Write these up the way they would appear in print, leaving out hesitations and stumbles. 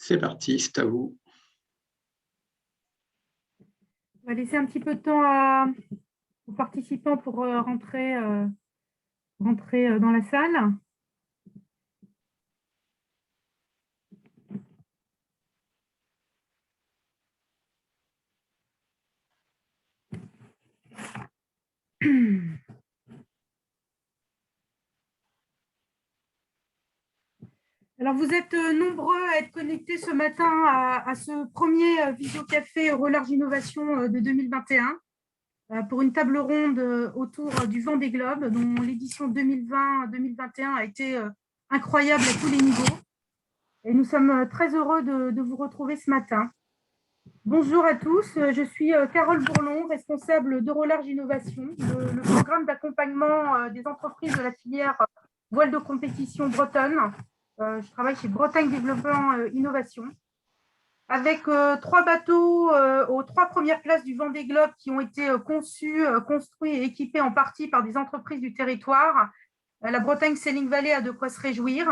C'est parti, c'est à vous. On va laisser un petit peu de temps aux participants pour rentrer dans la salle. Alors, vous êtes nombreux à être connectés ce matin à ce premier Visio-Café Eurolarge Innovation de 2021 pour une table ronde autour du Vendée Globe, dont l'édition 2020-2021 a été incroyable à tous les niveaux. Et nous sommes très heureux de vous retrouver ce matin. Bonjour à tous, je suis Carole Bourlon, responsable d'Eurolarge Innovation, le programme d'accompagnement des entreprises de la filière voile de compétition bretonne. Je travaille chez Bretagne Développement Innovation, avec trois bateaux aux trois premières places du Vendée Globe qui ont été conçus, construits et équipés en partie par des entreprises du territoire. La Bretagne Sailing Valley a de quoi se réjouir.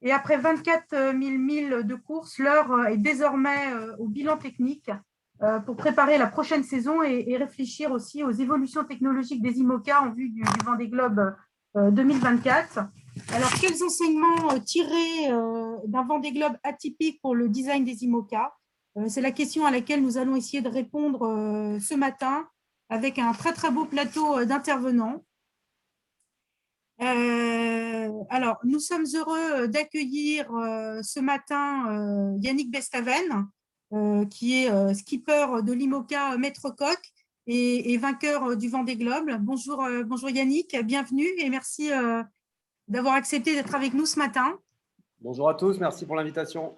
Et après 24 000 milles de course, l'heure est désormais au bilan technique pour préparer la prochaine saison et réfléchir aussi aux évolutions technologiques des IMOCA en vue du Vendée Globe 2024. Alors, quels enseignements tirer d'un Vendée Globe atypique pour le design des IMOCA? C'est la question à laquelle nous allons essayer de répondre ce matin avec un très, très beau plateau d'intervenants. Alors, nous sommes heureux d'accueillir ce matin Yannick Bestaven, qui est skipper de l'IMOCA Maître Coq et vainqueur du Vendée Globe. Bonjour, bonjour Yannick, bienvenue et merci d'avoir accepté d'être avec nous ce matin. Bonjour à tous, merci pour l'invitation.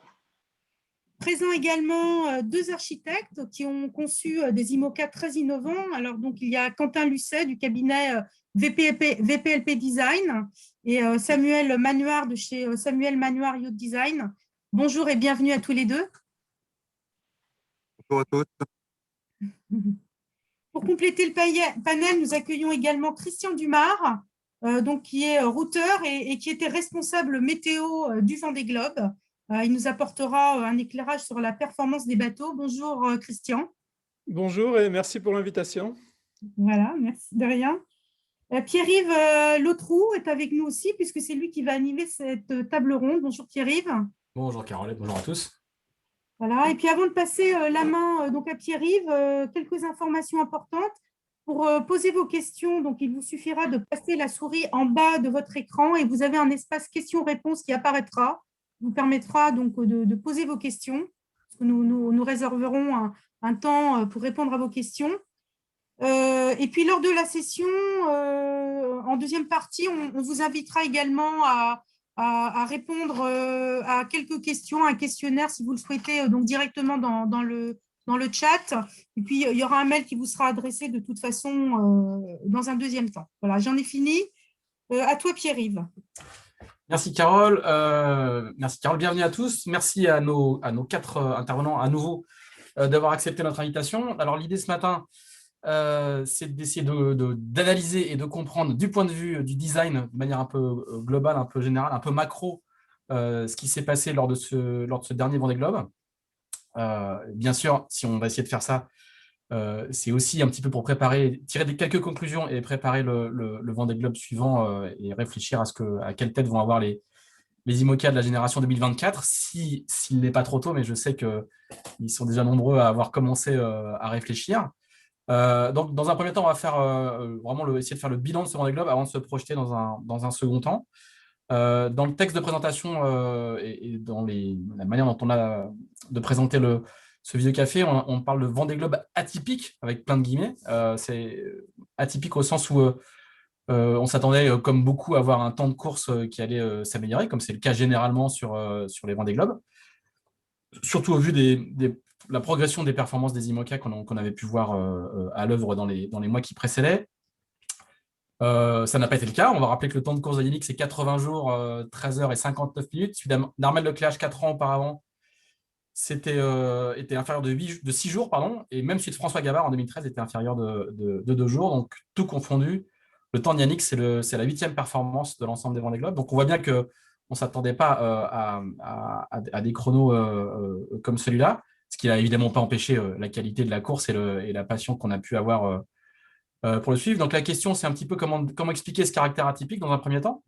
Présent également deux architectes qui ont conçu des IMOCA très innovants. Alors, donc, il y a Quentin Lucet du cabinet VPLP Design et Samuel Manoir de chez Samuel Manoir Yacht Design. Bonjour et bienvenue à tous les deux. Bonjour à tous. Pour compléter le panel, nous accueillons également Christian Dumar, donc, qui est routeur et qui était responsable météo du Vendée Globe. Il nous apportera un éclairage sur la performance des bateaux. Bonjour Christian. Bonjour et merci pour l'invitation. Voilà, merci de rien. Pierre-Yves Lautroux est avec nous aussi puisque c'est lui qui va animer cette table ronde. Bonjour Pierre-Yves. Bonjour Carole, bonjour à tous. Voilà, et puis avant de passer la main donc à Pierre-Yves, quelques informations importantes. Pour poser vos questions, donc il vous suffira de passer la souris en bas de votre écran et vous avez un espace questions-réponses qui apparaîtra. Vous permettra donc de poser vos questions. Nous réserverons un temps pour répondre à vos questions. Et puis, lors de la session, en deuxième partie, on vous invitera également à répondre à quelques questions, un questionnaire si vous le souhaitez, donc directement dans le chat. Et puis, il y aura un mail qui vous sera adressé de toute façon dans un deuxième temps. Voilà, j'en ai fini. À toi, Pierre-Yves. Merci Carole, bienvenue à tous. Merci à nos quatre intervenants à nouveau d'avoir accepté notre invitation. Alors l'idée ce matin, c'est d'essayer d'analyser et de comprendre du point de vue du design de manière un peu globale, un peu générale, un peu macro, ce qui s'est passé lors de ce dernier Vendée Globe. Bien sûr, si on va essayer de faire ça, c'est aussi un petit peu pour tirer quelques conclusions et préparer le Vendée Globe suivant et réfléchir à quelle tête vont avoir les IMOCA de la génération 2024, s'il n'est pas trop tôt, mais je sais qu'ils sont déjà nombreux à avoir commencé à réfléchir. Donc, dans un premier temps, on va faire vraiment essayer de faire le bilan de ce Vendée Globe avant de se projeter dans un second temps. Dans le texte de présentation et dans la manière dont on a de présenter ce Visio-Café, on parle de Vendée Globe atypique, avec plein de guillemets. C'est atypique au sens où on s'attendait, comme beaucoup, à avoir un temps de course qui allait s'améliorer, comme c'est le cas généralement sur les Vendée Globe, surtout au vu de la progression des performances des IMOCA qu'on avait pu voir à l'œuvre dans les mois qui précédaient. Ça n'a pas été le cas. On va rappeler que le temps de course de Yannick, c'est 80 jours, 13 heures et 59 minutes. Celui d'Armel Lecléache, 4 ans auparavant, était inférieur de 6 jours, pardon, et même celui de François Gabard en 2013 était inférieur de 2 jours. Donc, tout confondu, le temps de Yannick, c'est la 8e performance de l'ensemble des Vendée Globe. Donc, on voit bien qu'on on ne s'attendait pas à des chronos comme celui-là, ce qui n'a évidemment pas empêché la qualité de la course et la passion qu'on a pu avoir pour le suivre. Donc la question, c'est un petit peu comment expliquer ce caractère atypique dans un premier temps.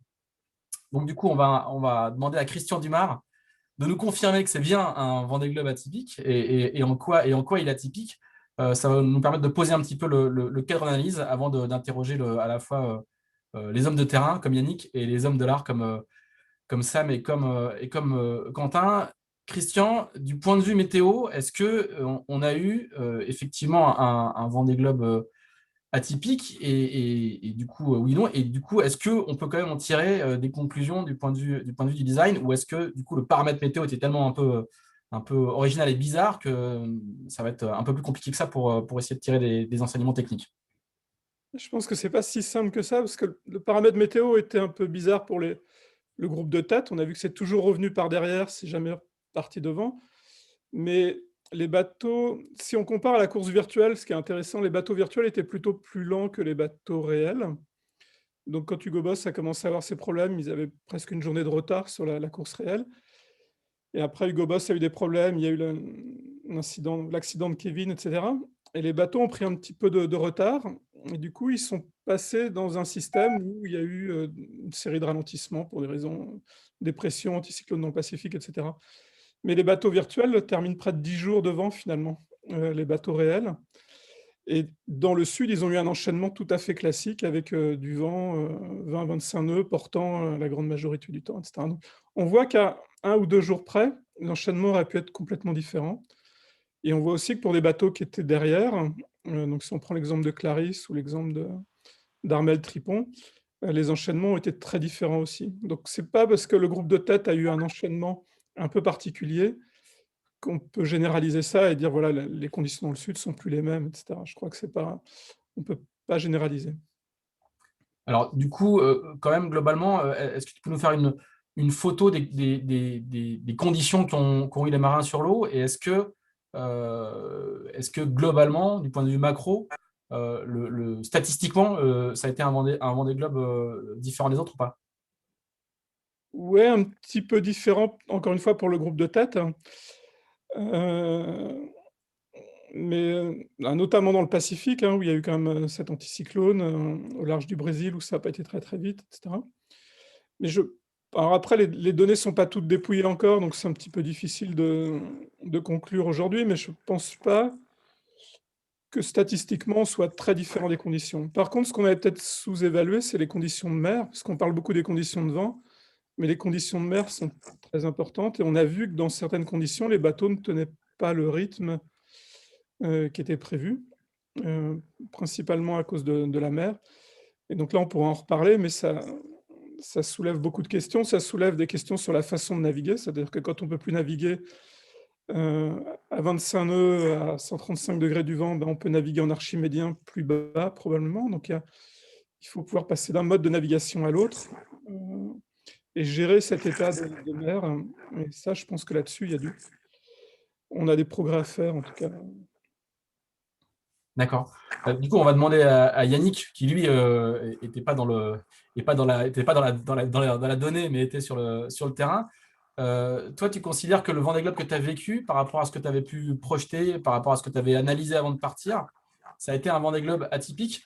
Donc du coup, on va demander à Christian Dumas de nous confirmer que c'est bien un Vendée Globe atypique et en quoi il est atypique. Ça va nous permettre de poser un petit peu le cadre d'analyse avant d'interroger à la fois les hommes de terrain comme Yannick et les hommes de l'art comme Sam et comme Quentin. Christian, du point de vue météo, est-ce qu'on a eu effectivement un Vendée Globe atypique et du coup, oui, non. Et du coup, est-ce qu'on peut quand même en tirer des conclusions du point de vue du design ou est-ce que du coup, le paramètre météo était tellement un peu original et bizarre que ça va être un peu plus compliqué que ça pour essayer de tirer des enseignements techniques? Je pense que c'est pas si simple que ça, parce que le paramètre météo était un peu bizarre pour le groupe de tête. On a vu que c'est toujours revenu par derrière, c'est jamais parti devant. Mais les bateaux, si on compare à la course virtuelle, ce qui est intéressant, les bateaux virtuels étaient plutôt plus lents que les bateaux réels. Donc quand Hugo Boss a commencé à avoir ces problèmes, ils avaient presque une journée de retard sur la course réelle. Et après, Hugo Boss a eu des problèmes, il y a eu l'accident de Kevin, etc. Et les bateaux ont pris un petit peu de retard. Et du coup, ils sont passés dans un système où il y a eu une série de ralentissements pour des raisons des pressions, anticyclones non pacifiques, etc. Mais les bateaux virtuels terminent près de 10 jours devant, finalement, les bateaux réels. Et dans le sud, ils ont eu un enchaînement tout à fait classique avec du vent, 20-25 nœuds portant la grande majorité du temps, etc. Donc, on voit qu'à 1 ou 2 jours près, l'enchaînement aurait pu être complètement différent. Et on voit aussi que pour des bateaux qui étaient derrière, donc si on prend l'exemple de Clarisse ou l'exemple d'Armel Tripon, les enchaînements ont été très différents aussi. Donc c'est pas parce que le groupe de tête a eu un enchaînement un peu particulier qu'on peut généraliser ça et dire voilà, les conditions dans le sud sont plus les mêmes, etc. Je crois que c'est pas, on peut pas généraliser. Alors, du coup, quand même, globalement, est-ce que tu peux nous faire une photo des conditions qu'ont eu les marins sur l'eau? Et est-ce que globalement, du point de vue macro, statistiquement, ça a été un Vendée Globe différent des autres ou pas? Ouais, un petit peu différent, encore une fois, pour le groupe de tête. Mais notamment dans le Pacifique, hein, où il y a eu quand même cet anticyclone, au large du Brésil, où ça n'a pas été très très vite, etc. Mais alors après, les données ne sont pas toutes dépouillées encore, donc c'est un petit peu difficile de conclure aujourd'hui, mais je ne pense pas que statistiquement, on soit très différent des conditions. Par contre, ce qu'on avait peut-être sous-évalué, c'est les conditions de mer, parce qu'on parle beaucoup des conditions de vent, mais les conditions de mer sont très importantes, et on a vu que dans certaines conditions, les bateaux ne tenaient pas le rythme qui était prévu, principalement à cause de la mer. Et donc là, on pourra en reparler, mais ça soulève beaucoup de questions. Ça soulève des questions sur la façon de naviguer, c'est-à-dire que quand on ne peut plus naviguer à 25 nœuds, à 135 degrés du vent, ben, on peut naviguer en archimédien plus bas, probablement. Donc il faut pouvoir passer d'un mode de navigation à l'autre et gérer cet état de mer. Et ça, je pense que là-dessus, on a des progrès à faire, en tout cas. D'accord. Du coup, on va demander à Yannick, qui lui était pas était pas dans la donnée, mais était sur le terrain. Toi, tu considères que le Vendée Globe que tu as vécu, par rapport à ce que tu avais pu projeter, par rapport à ce que tu avais analysé avant de partir, ça a été un Vendée Globe atypique?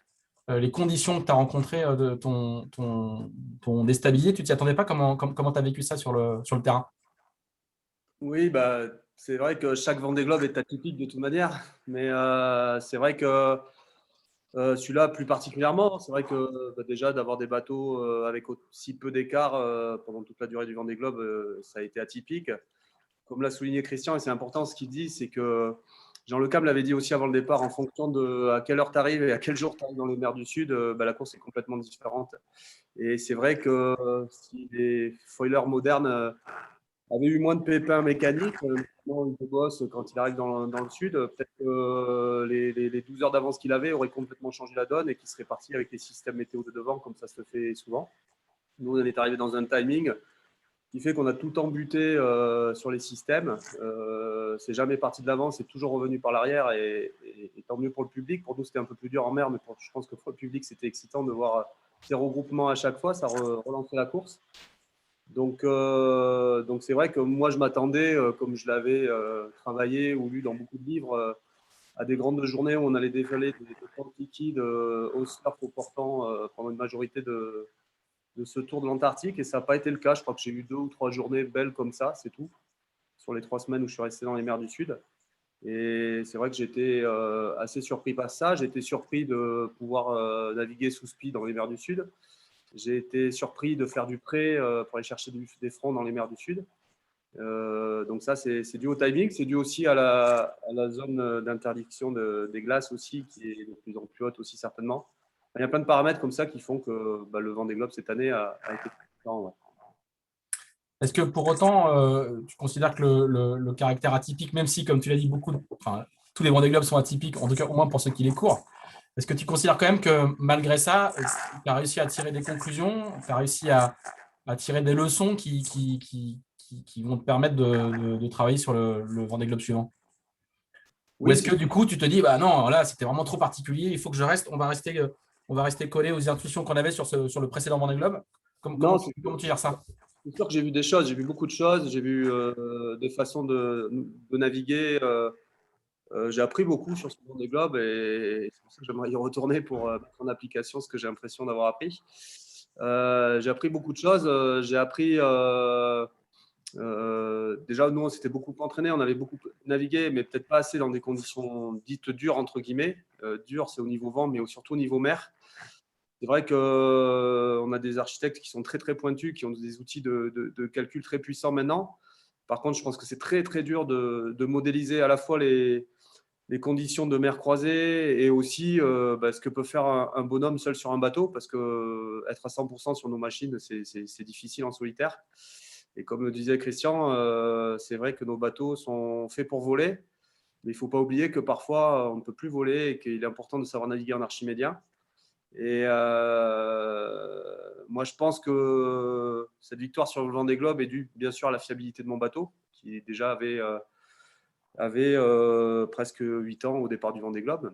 Les conditions que tu as rencontrées de ton déstabilisé, tu t'y attendais pas? Comment tu as vécu ça sur le terrain? Oui, bah, c'est vrai que chaque Vendée Globe est atypique de toute manière, mais c'est vrai que celui-là plus particulièrement, c'est vrai que déjà d'avoir des bateaux avec aussi peu d'écart pendant toute la durée du Vendée Globe, ça a été atypique. Comme l'a souligné Christian, et c'est important ce qu'il dit, c'est que Jean Le Cam l'avait dit aussi avant le départ, en fonction de à quelle heure tu arrives et à quel jour tu arrives dans les mers du Sud, bah, la course est complètement différente. Et c'est vrai que si les foilers modernes avaient eu moins de pépins mécaniques, notamment Hugo Boss, quand il arrive dans le Sud, peut-être que les 12 heures d'avance qu'il avait auraient complètement changé la donne et qu'il serait parti avec les systèmes météo de devant, comme ça se fait souvent. Nous, on est arrivé dans un timing qui fait qu'on a tout le temps buté sur les systèmes. C'est jamais parti de l'avant, c'est toujours revenu par l'arrière et tant mieux pour le public. Pour nous, c'était un peu plus dur en mer, mais je pense que pour le public, c'était excitant de voir ces regroupements à chaque fois. Ça relançait la course. Donc c'est vrai que moi, je m'attendais, comme je l'avais travaillé ou lu dans beaucoup de livres, à des grandes journées où on allait dévaler des pentes liquides au surf au portant pendant une majorité de ce tour de l'Antarctique. Et ça n'a pas été le cas. Je crois que j'ai eu 2 ou 3 journées belles comme ça, c'est tout, sur les 3 semaines où je suis resté dans les mers du Sud. Et c'est vrai que j'étais assez surpris par ça. J'ai été surpris de pouvoir naviguer sous speed dans les mers du Sud. J'ai été surpris de faire du près pour aller chercher des fronts dans les mers du Sud. Donc ça, c'est dû au timing. C'est dû aussi à la zone d'interdiction des glaces aussi, qui est de plus en plus haute aussi certainement. Il y a plein de paramètres comme ça qui font que le Vendée Globe cette année a été différent. Ouais. Est-ce que pour autant, tu considères que le caractère atypique, même si, comme tu l'as dit, tous les Vendée Globes sont atypiques, en tout cas au moins pour ceux qui les courent, est-ce que tu considères quand même que malgré ça, tu as réussi à tirer des conclusions, tu as réussi à tirer des leçons qui vont te permettre de travailler sur le Vendée Globe suivant? Ou Oui, est-ce que du coup, tu te dis, bah non, là, c'était vraiment trop particulier, il faut que je reste, on va rester collé aux intuitions qu'on avait sur le précédent Vendée Globe? non, Comment tu gères ça? c'est sûr que j'ai vu des choses, j'ai vu beaucoup de choses, j'ai vu des façons de naviguer. J'ai appris beaucoup sur ce Vendée Globe et c'est pour ça que j'aimerais y retourner pour mettre en application ce que j'ai l'impression d'avoir appris. J'ai appris beaucoup de choses. J'ai appris déjà, nous, on s'était beaucoup entraîné, on avait beaucoup navigué, mais peut-être pas assez dans des conditions dites dures, entre guillemets. Dur, c'est au niveau vent, mais surtout au niveau mer. C'est vrai qu'on a des architectes qui sont très, très pointus, qui ont des outils de calcul très puissants maintenant. Par contre, je pense que c'est très, très dur de modéliser à la fois les conditions de mer croisée et aussi ce que peut faire un bonhomme seul sur un bateau, parce que être à 100% sur nos machines, c'est difficile en solitaire. Et comme le disait Christian, c'est vrai que nos bateaux sont faits pour voler, mais il ne faut pas oublier que parfois on ne peut plus voler et qu'il est important de savoir naviguer en archimédien. Et moi, je pense que cette victoire sur le Vendée Globe est due bien sûr à la fiabilité de mon bateau, qui déjà avait presque 8 ans au départ du Vendée Globe,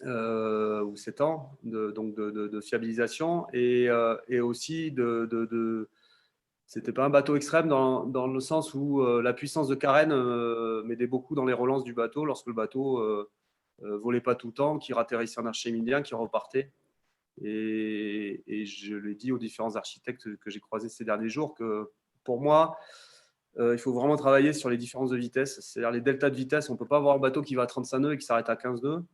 ou 7 ans de fiabilisation, et aussi c'était pas un bateau extrême dans le sens où la puissance de carène m'aidait beaucoup dans les relances du bateau lorsque le bateau volait pas tout le temps, qui ratterrissait en archimédien, qui repartait. Et je l'ai dit aux différents architectes que j'ai croisés ces derniers jours que pour moi, il faut vraiment travailler sur les différences de vitesse, c'est-à-dire les deltas de vitesse. On ne peut pas avoir un bateau qui va à 35 nœuds et qui s'arrête à 15 nœuds.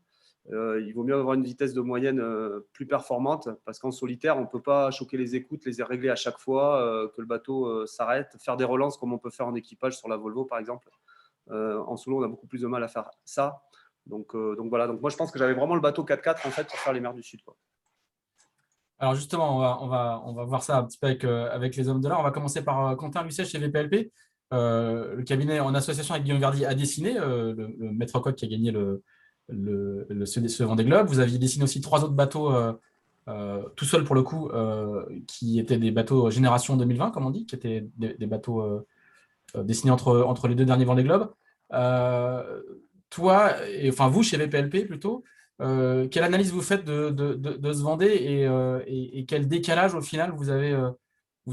Il vaut mieux avoir une vitesse de moyenne plus performante parce qu'en solitaire, on ne peut pas choquer les écoutes, les régler à chaque fois que le bateau s'arrête, faire des relances comme on peut faire en équipage sur la Volvo par exemple. En solo, on a beaucoup plus de mal à faire ça. Donc voilà, donc moi je pense que j'avais vraiment le bateau 4x4 en fait pour faire les mers du Sud, quoi. Alors justement, on va voir ça un petit peu avec les hommes de l'art. On va commencer par Quentin Lucet chez VPLP. Le cabinet en association avec Guillaume Verdi a dessiné le maître coq qui a gagné ce Vendée Globe. Vous aviez dessiné aussi 3 autres bateaux tout seul pour le coup, qui étaient des bateaux génération 2020, comme on dit, qui étaient des bateaux dessinés entre les 2 derniers Vendée Globe. Toi, enfin vous chez VPLP plutôt, quelle analyse vous faites de ce Vendée et quel décalage au final vous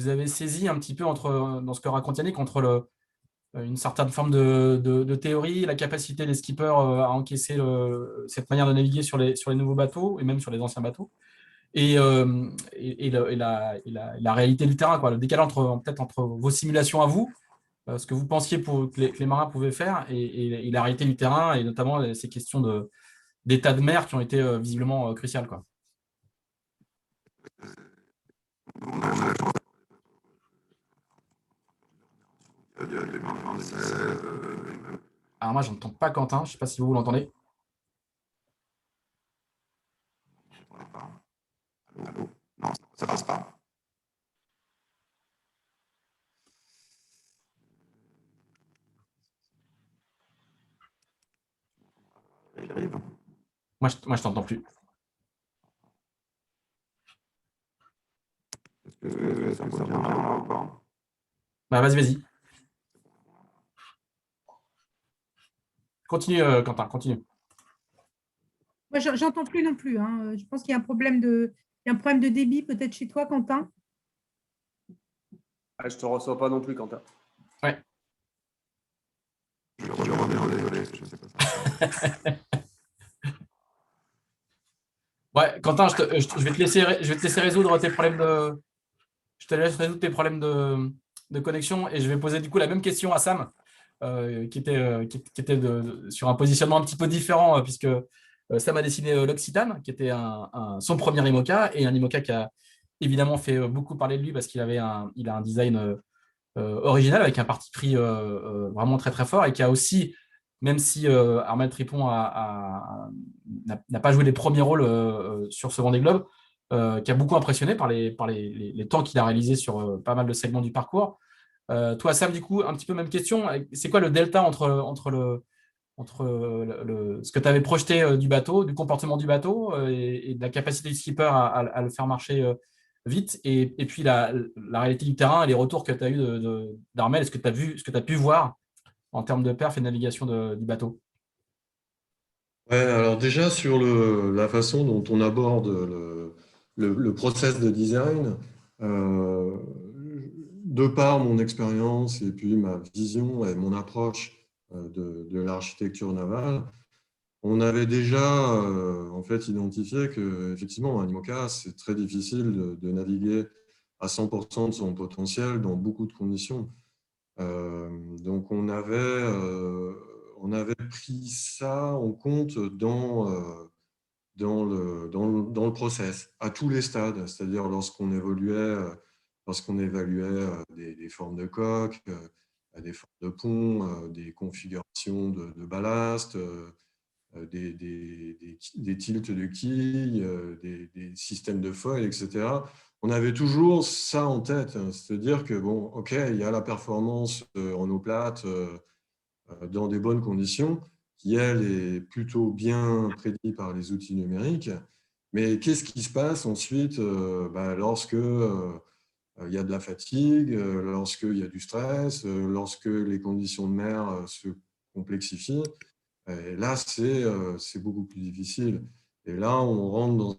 avez saisi un petit peu dans ce que raconte Yannick entre une certaine forme de théorie, la capacité des skippers à encaisser cette manière de naviguer sur les nouveaux bateaux et même sur les anciens bateaux et la réalité du terrain, quoi, le décalage peut-être entre vos simulations à vous, ce que vous pensiez que les marins pouvaient faire et la réalité du terrain et notamment ces questions d'état de mer qui ont été visiblement cruciales, quoi. Alors moi, je n'entends pas Quentin, je ne sais pas si vous l'entendez. Allô? Non, ça passe pas. Moi, je t'entends plus. Est-ce que ça vous vient là ou pas? Bah, vas-y. Continue, Quentin, continue. Moi, j'entends plus non plus, hein. Je pense qu'il y a un problème de débit peut-être chez toi, Quentin. Ah, je ne te reçois pas non plus, Quentin. Ouais. Je reviens, désolé, je ne sais pas ça. Ouais, Quentin, je vais te laisser résoudre tes problèmes de. Je te laisse résoudre tes problèmes de connexion et je vais poser du coup la même question à Sam, qui était sur un positionnement un petit peu différent, puisque Sam a dessiné l'Occitane, qui était son premier IMOCA, et un IMOCA qui a évidemment fait beaucoup parler de lui parce qu'il a un design original avec un parti pris vraiment très très fort, et qui a aussi, même si Armel Tripon n'a pas joué les premiers rôles sur ce Vendée Globe, qui a beaucoup impressionné par les temps qu'il a réalisés sur pas mal de segments du parcours. Toi, Sam, du coup, un petit peu même question. C'est quoi le delta entre ce que tu avais projeté du bateau, du comportement du bateau et de la capacité du skipper à le faire marcher vite, et puis la réalité du terrain et les retours que tu as eu d'Armel, ce que tu as pu voir en termes de perf et de navigation du bateau? Ouais, alors déjà sur la façon dont on aborde le process de design, euh, de par mon expérience et puis ma vision et mon approche de l'architecture navale, on avait déjà en fait identifié que effectivement un IMOCA, c'est très difficile de naviguer à 100% de son potentiel dans beaucoup de conditions. Donc on avait pris ça en compte dans le process, à tous les stades, c'est-à-dire lorsqu'on évaluait des formes de coque, des formes de pont, des configurations de ballast, des tilts de quilles, des systèmes de foil, etc. On avait toujours ça en tête, hein, c'est-à-dire que, bon, OK, il y a la performance en eau plate dans des bonnes conditions, qui, elle, est plutôt bien prédite par les outils numériques. Mais qu'est-ce qui se passe ensuite lorsque il y a de la fatigue, lorsqu'il y a du stress, lorsque les conditions de mer se complexifient? Et là, c'est beaucoup plus difficile. Et là, on rentre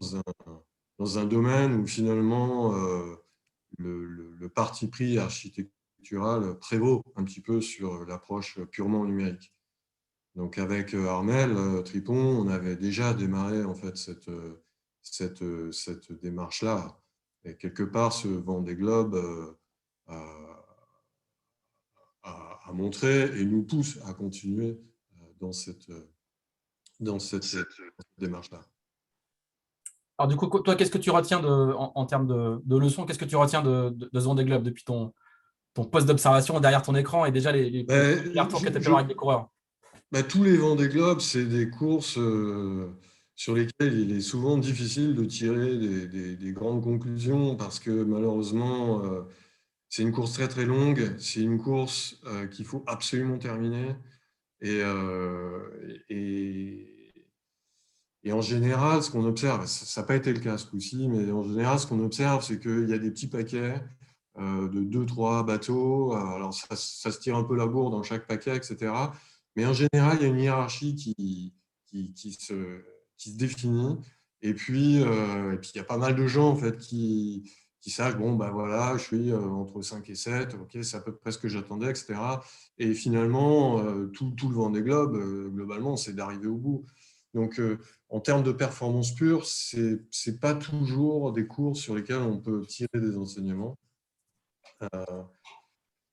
dans un domaine où finalement le parti pris architectural prévaut un petit peu sur l'approche purement numérique. Donc avec Armel Tripon, on avait déjà démarré en fait cette démarche-là. Et quelque part, ce Vendée Globe a montré et nous pousse à continuer dans cette démarche-là. Alors du coup, toi, qu'est-ce que tu retiens en termes de leçons, qu'est-ce que tu retiens de ce Vendée Globe depuis ton poste d'observation derrière ton écran et déjà les retours que tu as pu avoir avec les coureurs? Tous les Vendée Globe, c'est des courses sur lesquelles il est souvent difficile de tirer des grandes conclusions parce que malheureusement, c'est une course très très longue, c'est une course qu'il faut absolument terminer. Et, et en général, ce qu'on observe, ça n'a pas été le cas ce coup-ci, mais en général, ce qu'on observe, c'est qu'il y a des petits paquets de 2-3 bateaux. Alors, ça se tire un peu la bourre dans chaque paquet, etc. Mais en général, il y a une hiérarchie qui se définit. Et puis, il y a pas mal de gens en fait, qui savent, bon, ben voilà, je suis entre 5 et 7, ok, c'est à peu près ce que j'attendais, etc. Et finalement, tout le Vendée Globe, globalement, c'est d'arriver au bout. Donc, en termes de performance pure, ce n'est pas toujours des courses sur lesquelles on peut tirer des enseignements.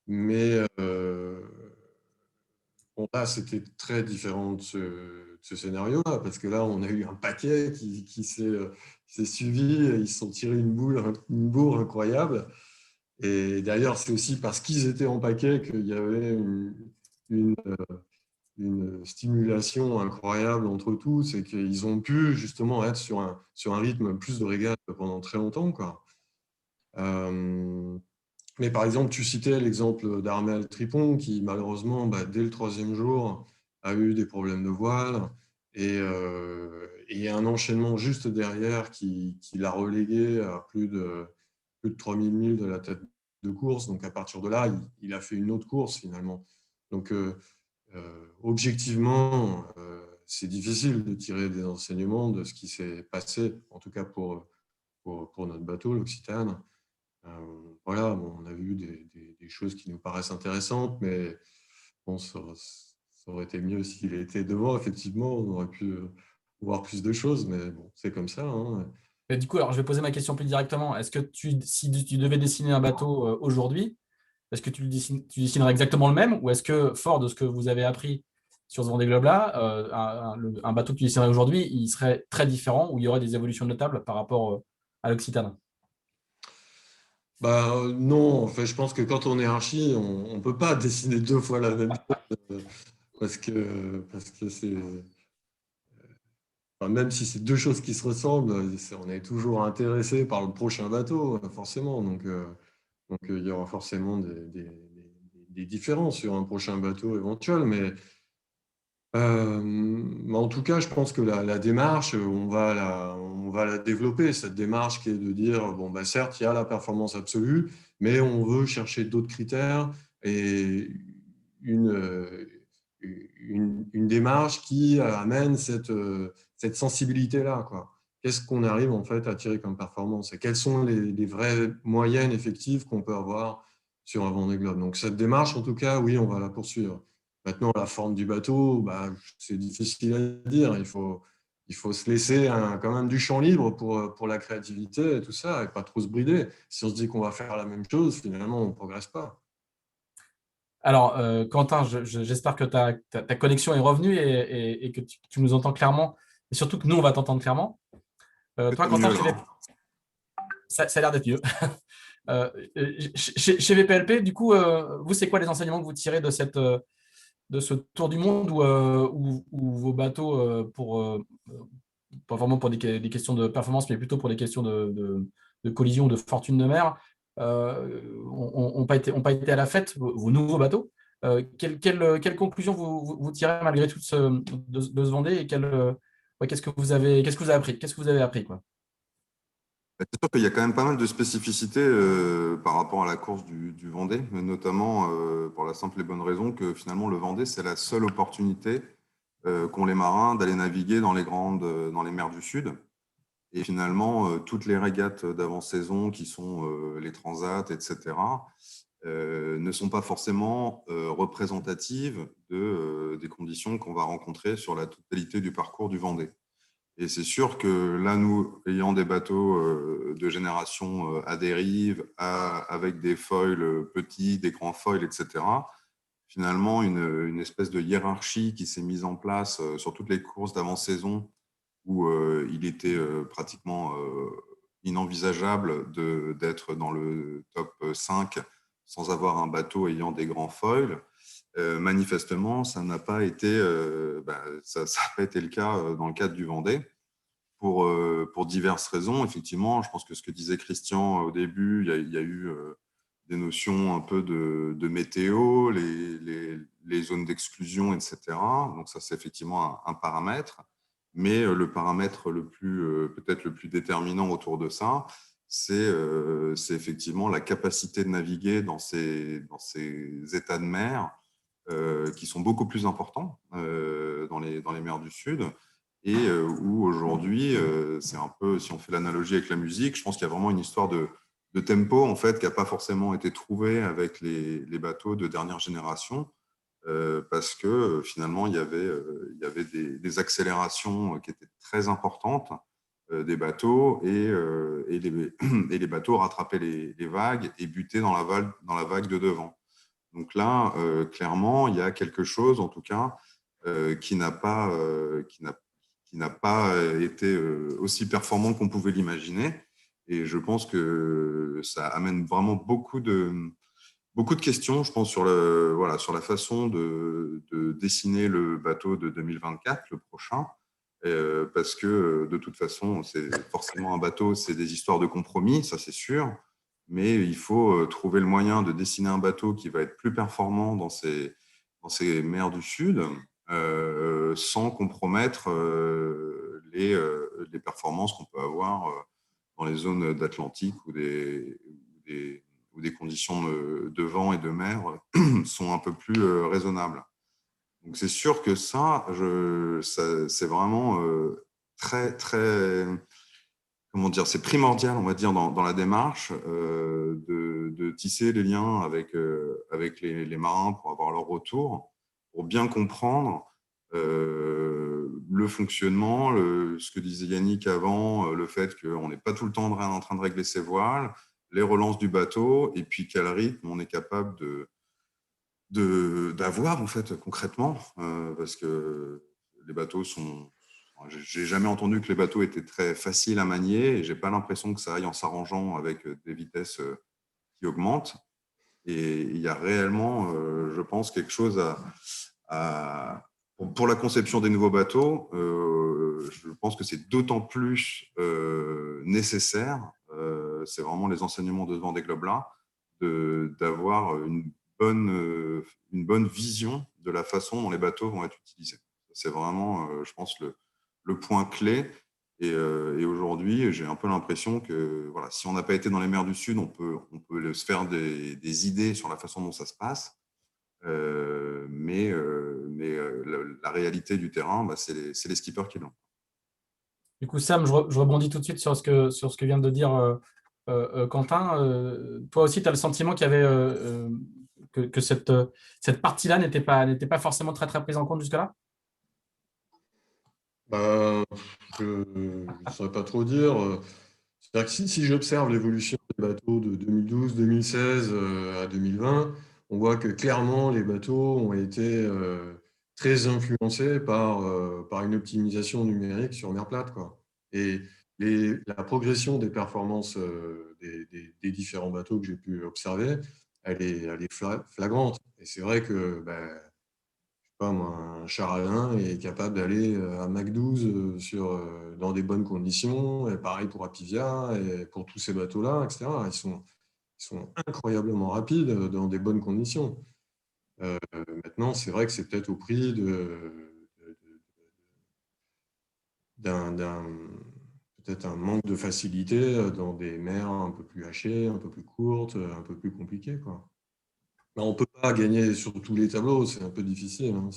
Mais bon, là, c'était très différent de ce scénario-là, parce que là, on a eu un paquet qui s'est suivi, et ils se sont tirés une bourre incroyable. Et d'ailleurs, c'est aussi parce qu'ils étaient en paquet qu'il y avait une stimulation incroyable entre tous, et qu'ils ont pu justement être sur un rythme plus de régate pendant très longtemps, quoi. Mais par exemple, tu citais l'exemple d'Armel Tripon qui, malheureusement, dès le 3e jour, a eu des problèmes de voile et un enchaînement juste derrière qui l'a relégué à plus de 3000 milles de la tête de course. Donc, à partir de là, il a fait une autre course finalement. Donc, objectivement, c'est difficile de tirer des enseignements de ce qui s'est passé, en tout cas pour notre bateau, l'Occitane. Voilà, bon, on a vu des choses qui nous paraissent intéressantes, mais bon, ça aurait été mieux s'il était devant, effectivement, on aurait pu voir plus de choses, mais bon, c'est comme ça. Hein. Et du coup, alors, je vais poser ma question plus directement. Est-ce que si tu devais dessiner un bateau aujourd'hui, est-ce que tu dessinerais exactement le même, ou est-ce que, fort de ce que vous avez appris sur ce Vendée Globe-là, un bateau que tu dessinerais aujourd'hui, il serait très différent, ou il y aurait des évolutions notables par rapport à l'Occitane? Non, en fait, je pense que quand on est archi, on ne peut pas dessiner 2 fois la même chose, parce que c'est... Enfin, même si c'est 2 choses qui se ressemblent, on est toujours intéressé par le prochain bateau, forcément. Donc, il y aura forcément des différences sur un prochain bateau éventuel. Mais en tout cas, je pense que la démarche, on va la développer, cette démarche qui est de dire, bon, certes, il y a la performance absolue, mais on veut chercher d'autres critères et une démarche qui amène cette sensibilité-là, quoi. Qu'est-ce qu'on arrive en fait à tirer comme performance et quelles sont les vraies moyennes effectives qu'on peut avoir sur un Vendée Globe. Donc cette démarche, en tout cas, oui, on va la poursuivre. Maintenant, la forme du bateau, c'est difficile à dire. Il faut se laisser quand même du champ libre pour la créativité et tout ça, et pas trop se brider. Si on se dit qu'on va faire la même chose, finalement, on ne progresse pas. Alors, Quentin, j'espère que ta connexion est revenue et que tu nous entends clairement, et surtout que nous, on va t'entendre clairement. Toi, Quentin, ça a l'air d'être mieux. Chez VPLP, du coup, vous, c'est quoi les enseignements que vous tirez de ce tour du monde où vos bateaux, pas vraiment pour des questions de performance, mais plutôt pour des questions de collision, de fortune de mer, n'ont pas été à la fête, vos nouveaux bateaux. Quelle conclusion vous tirez malgré tout de ce Vendée et qu'est-ce que vous avez appris? Qu'est-ce que vous avez appris, quoi? C'est sûr qu'il y a quand même pas mal de spécificités par rapport à la course du Vendée, mais notamment pour la simple et bonne raison que finalement le Vendée, c'est la seule opportunité qu'ont les marins d'aller naviguer dans les mers du Sud. Et finalement, toutes les régates d'avant-saison qui sont les transats, etc., ne sont pas forcément représentatives des conditions qu'on va rencontrer sur la totalité du parcours du Vendée. Et c'est sûr que là, nous, ayant des bateaux de génération à dérive, avec des foils petits, des grands foils, etc., finalement, une espèce de hiérarchie qui s'est mise en place sur toutes les courses d'avant-saison où il était pratiquement inenvisageable d'être dans le top 5 sans avoir un bateau ayant des grands foils. Manifestement, ça n'a pas été, ça n'a pas été le cas dans le cadre du Vendée pour diverses raisons. Effectivement, je pense que ce que disait Christian au début, il y a eu des notions un peu de météo, les zones d'exclusion, etc. Donc ça, c'est effectivement un paramètre. Mais le paramètre peut-être le plus déterminant autour de ça, c'est effectivement la capacité de naviguer dans ces états de mer qui sont beaucoup plus importants dans les mers du Sud et où aujourd'hui, c'est un peu, si on fait l'analogie avec la musique, je pense qu'il y a vraiment une histoire de tempo en fait, qui n'a pas forcément été trouvée avec les bateaux de dernière génération parce que finalement, il y avait des accélérations qui étaient très importantes des bateaux et les bateaux rattrapaient les vagues et butaient dans la vague de devant. Donc là, clairement, il y a quelque chose, en tout cas, qui n'a pas été aussi performant qu'on pouvait l'imaginer. Et je pense que ça amène vraiment beaucoup de questions, je pense, sur la façon de dessiner le bateau de 2024, le prochain. Parce que de toute façon, c'est forcément un bateau, c'est des histoires de compromis, ça c'est sûr. Mais il faut trouver le moyen de dessiner un bateau qui va être plus performant dans ces mers du Sud, sans compromettre les performances qu'on peut avoir dans les zones d'Atlantique où des conditions de vent et de mer sont un peu plus raisonnables. Donc c'est sûr que ça c'est vraiment très, très, comment dire, c'est primordial, on va dire, dans la démarche de tisser les liens avec avec les marins pour avoir leur retour, pour bien comprendre le fonctionnement, ce que disait Yannick avant, le fait qu'on n'est pas tout le temps en train de régler ses voiles, les relances du bateau, et puis quel rythme on est capable d'avoir en fait concrètement, parce que les bateaux sont... J'ai jamais entendu que les bateaux étaient très faciles à manier, et j'ai pas l'impression que ça aille en s'arrangeant avec des vitesses qui augmentent. Et il y a réellement, je pense, quelque chose pour la conception des nouveaux bateaux. Je pense que c'est d'autant plus nécessaire, c'est vraiment les enseignements de ce Vendée Globe-là, d'avoir une bonne vision de la façon dont les bateaux vont être utilisés. C'est vraiment, je pense, le point clé. Et aujourd'hui, j'ai un peu l'impression que voilà, si on n'a pas été dans les mers du Sud, on peut se faire des idées sur la façon dont ça se passe. Mais la réalité du terrain, bah, c'est les skippers qui l'ont. Du coup, Sam, je rebondis tout de suite sur ce que vient de dire Quentin. Toi aussi, tu as le sentiment qu'il y avait que cette partie-là n'était pas forcément très, très prise en compte jusque-là? Ben, je ne saurais pas trop dire. C'est-à-dire que si j'observe l'évolution des bateaux de 2012-2016 à 2020, on voit que clairement les bateaux ont été très influencés par une optimisation numérique sur mer plate, quoi. Et la progression des performances des différents bateaux que j'ai pu observer, elle est flagrante. Et c'est vrai que pas moi, un char-à-lin est capable d'aller à Mach 12 dans des bonnes conditions, et pareil pour Apivia, et pour tous ces bateaux-là, etc. Ils sont incroyablement rapides dans des bonnes conditions. Maintenant, c'est vrai que c'est peut-être au prix peut-être un manque de facilité dans des mers un peu plus hachées, un peu plus courtes, un peu plus compliquées, quoi. Mais on ne peut pas gagner sur tous les tableaux, c'est un peu difficile, hein.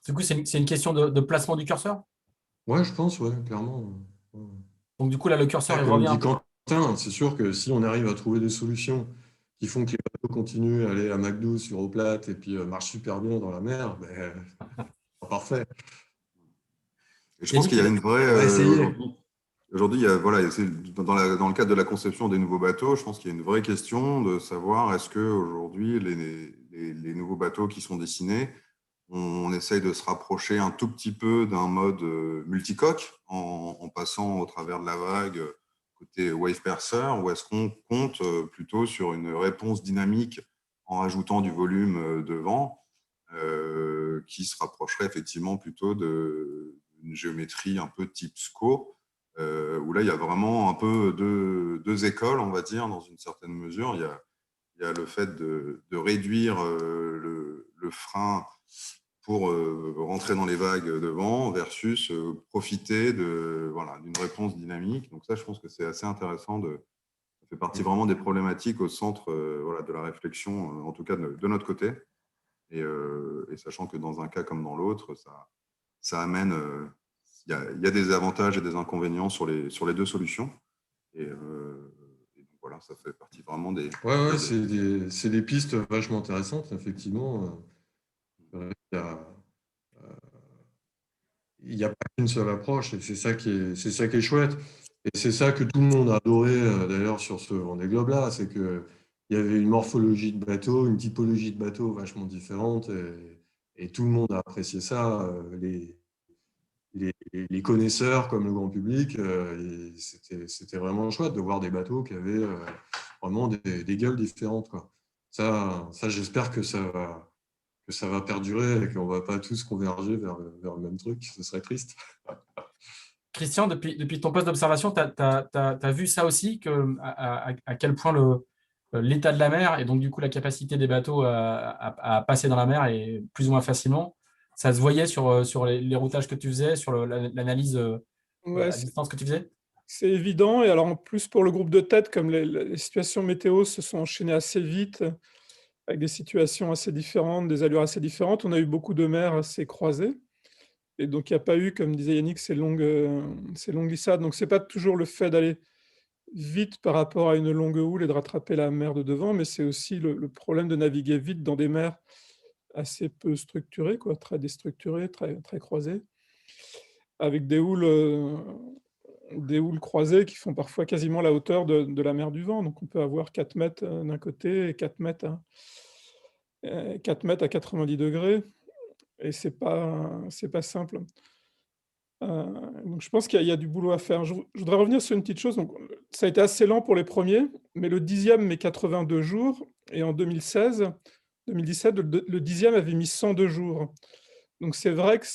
Du coup, c'est une question de placement du curseur? Ouais, je pense, ouais, clairement. Ouais. Donc, du coup, là, le curseur, il Comme revient un dit peu. Quentin, c'est sûr que si on arrive à trouver des solutions qui font que les bateaux continuent à aller à Mach 12 sur eau plate et puis marchent super bien dans la mer, parfait. Et je pense qu'il y a une vraie... On va essayer. Aujourd'hui, il y a, voilà, dans le cadre de la conception des nouveaux bateaux, je pense qu'il y a une vraie question de savoir est-ce qu'aujourd'hui, les nouveaux bateaux qui sont dessinés, on essaye de se rapprocher un tout petit peu d'un mode multicoque en passant au travers de la vague côté wave percer, ou est-ce qu'on compte plutôt sur une réponse dynamique en rajoutant du volume de vent qui se rapprocherait effectivement plutôt d'une géométrie un peu type SCO, où là, il y a vraiment un peu deux écoles, on va dire, dans une certaine mesure. Il y a le fait de réduire le frein pour rentrer dans les vagues de vent versus profiter d'une réponse dynamique. Donc ça, je pense que c'est assez intéressant. Ça fait partie vraiment des problématiques au centre de la réflexion, en tout cas de notre côté. Et sachant que dans un cas comme dans l'autre, ça amène... il y a des avantages et des inconvénients sur les deux solutions. Et donc voilà, ça fait partie vraiment des... Ouais, c'est des pistes vachement intéressantes, effectivement. Il n'y a pas qu'une seule approche, et c'est ça qui est chouette. Et c'est ça que tout le monde a adoré, d'ailleurs, sur ce Vendée Globe-là, c'est qu'il y avait une morphologie de bateau, une typologie de bateau vachement différente, et tout le monde a apprécié ça. Les connaisseurs comme le grand public, c'était vraiment chouette de voir des bateaux qui avaient vraiment des gueules différentes, quoi. Ça j'espère que ça va perdurer et qu'on ne va pas tous converger vers le même truc. Ce serait triste. Christian, depuis ton poste d'observation, tu as vu ça aussi, à quel point l'état de la mer et donc du coup la capacité des bateaux à passer dans la mer est plus ou moins facilement. Ça se voyait sur les routages que tu faisais, sur l'analyse Ouais, à distance que tu faisais? c'est évident. Et alors, en plus, pour le groupe de tête, comme les situations météo se sont enchaînées assez vite, avec des situations assez différentes, des allures assez différentes, on a eu beaucoup de mers assez croisées. Et donc, il n'y a pas eu, comme disait Yannick, ces longues glissades. Donc, ce n'est pas toujours le fait d'aller vite par rapport à une longue houle et de rattraper la mer de devant, mais c'est aussi le problème de naviguer vite dans des mers assez peu structurées, quoi, très déstructurées, très croisées, avec des houles croisées qui font parfois quasiment la hauteur de la mer du vent. Donc on peut avoir 4 mètres d'un côté et 4 mètres à 90 degrés, et c'est pas simple. Donc je pense qu'il y a du boulot à faire. Je voudrais revenir sur une petite chose. Donc, ça a été assez lent pour les premiers, mais le 10e met 82 jours, et en 2017, le 10e avait mis 102 jours. Donc c'est vrai que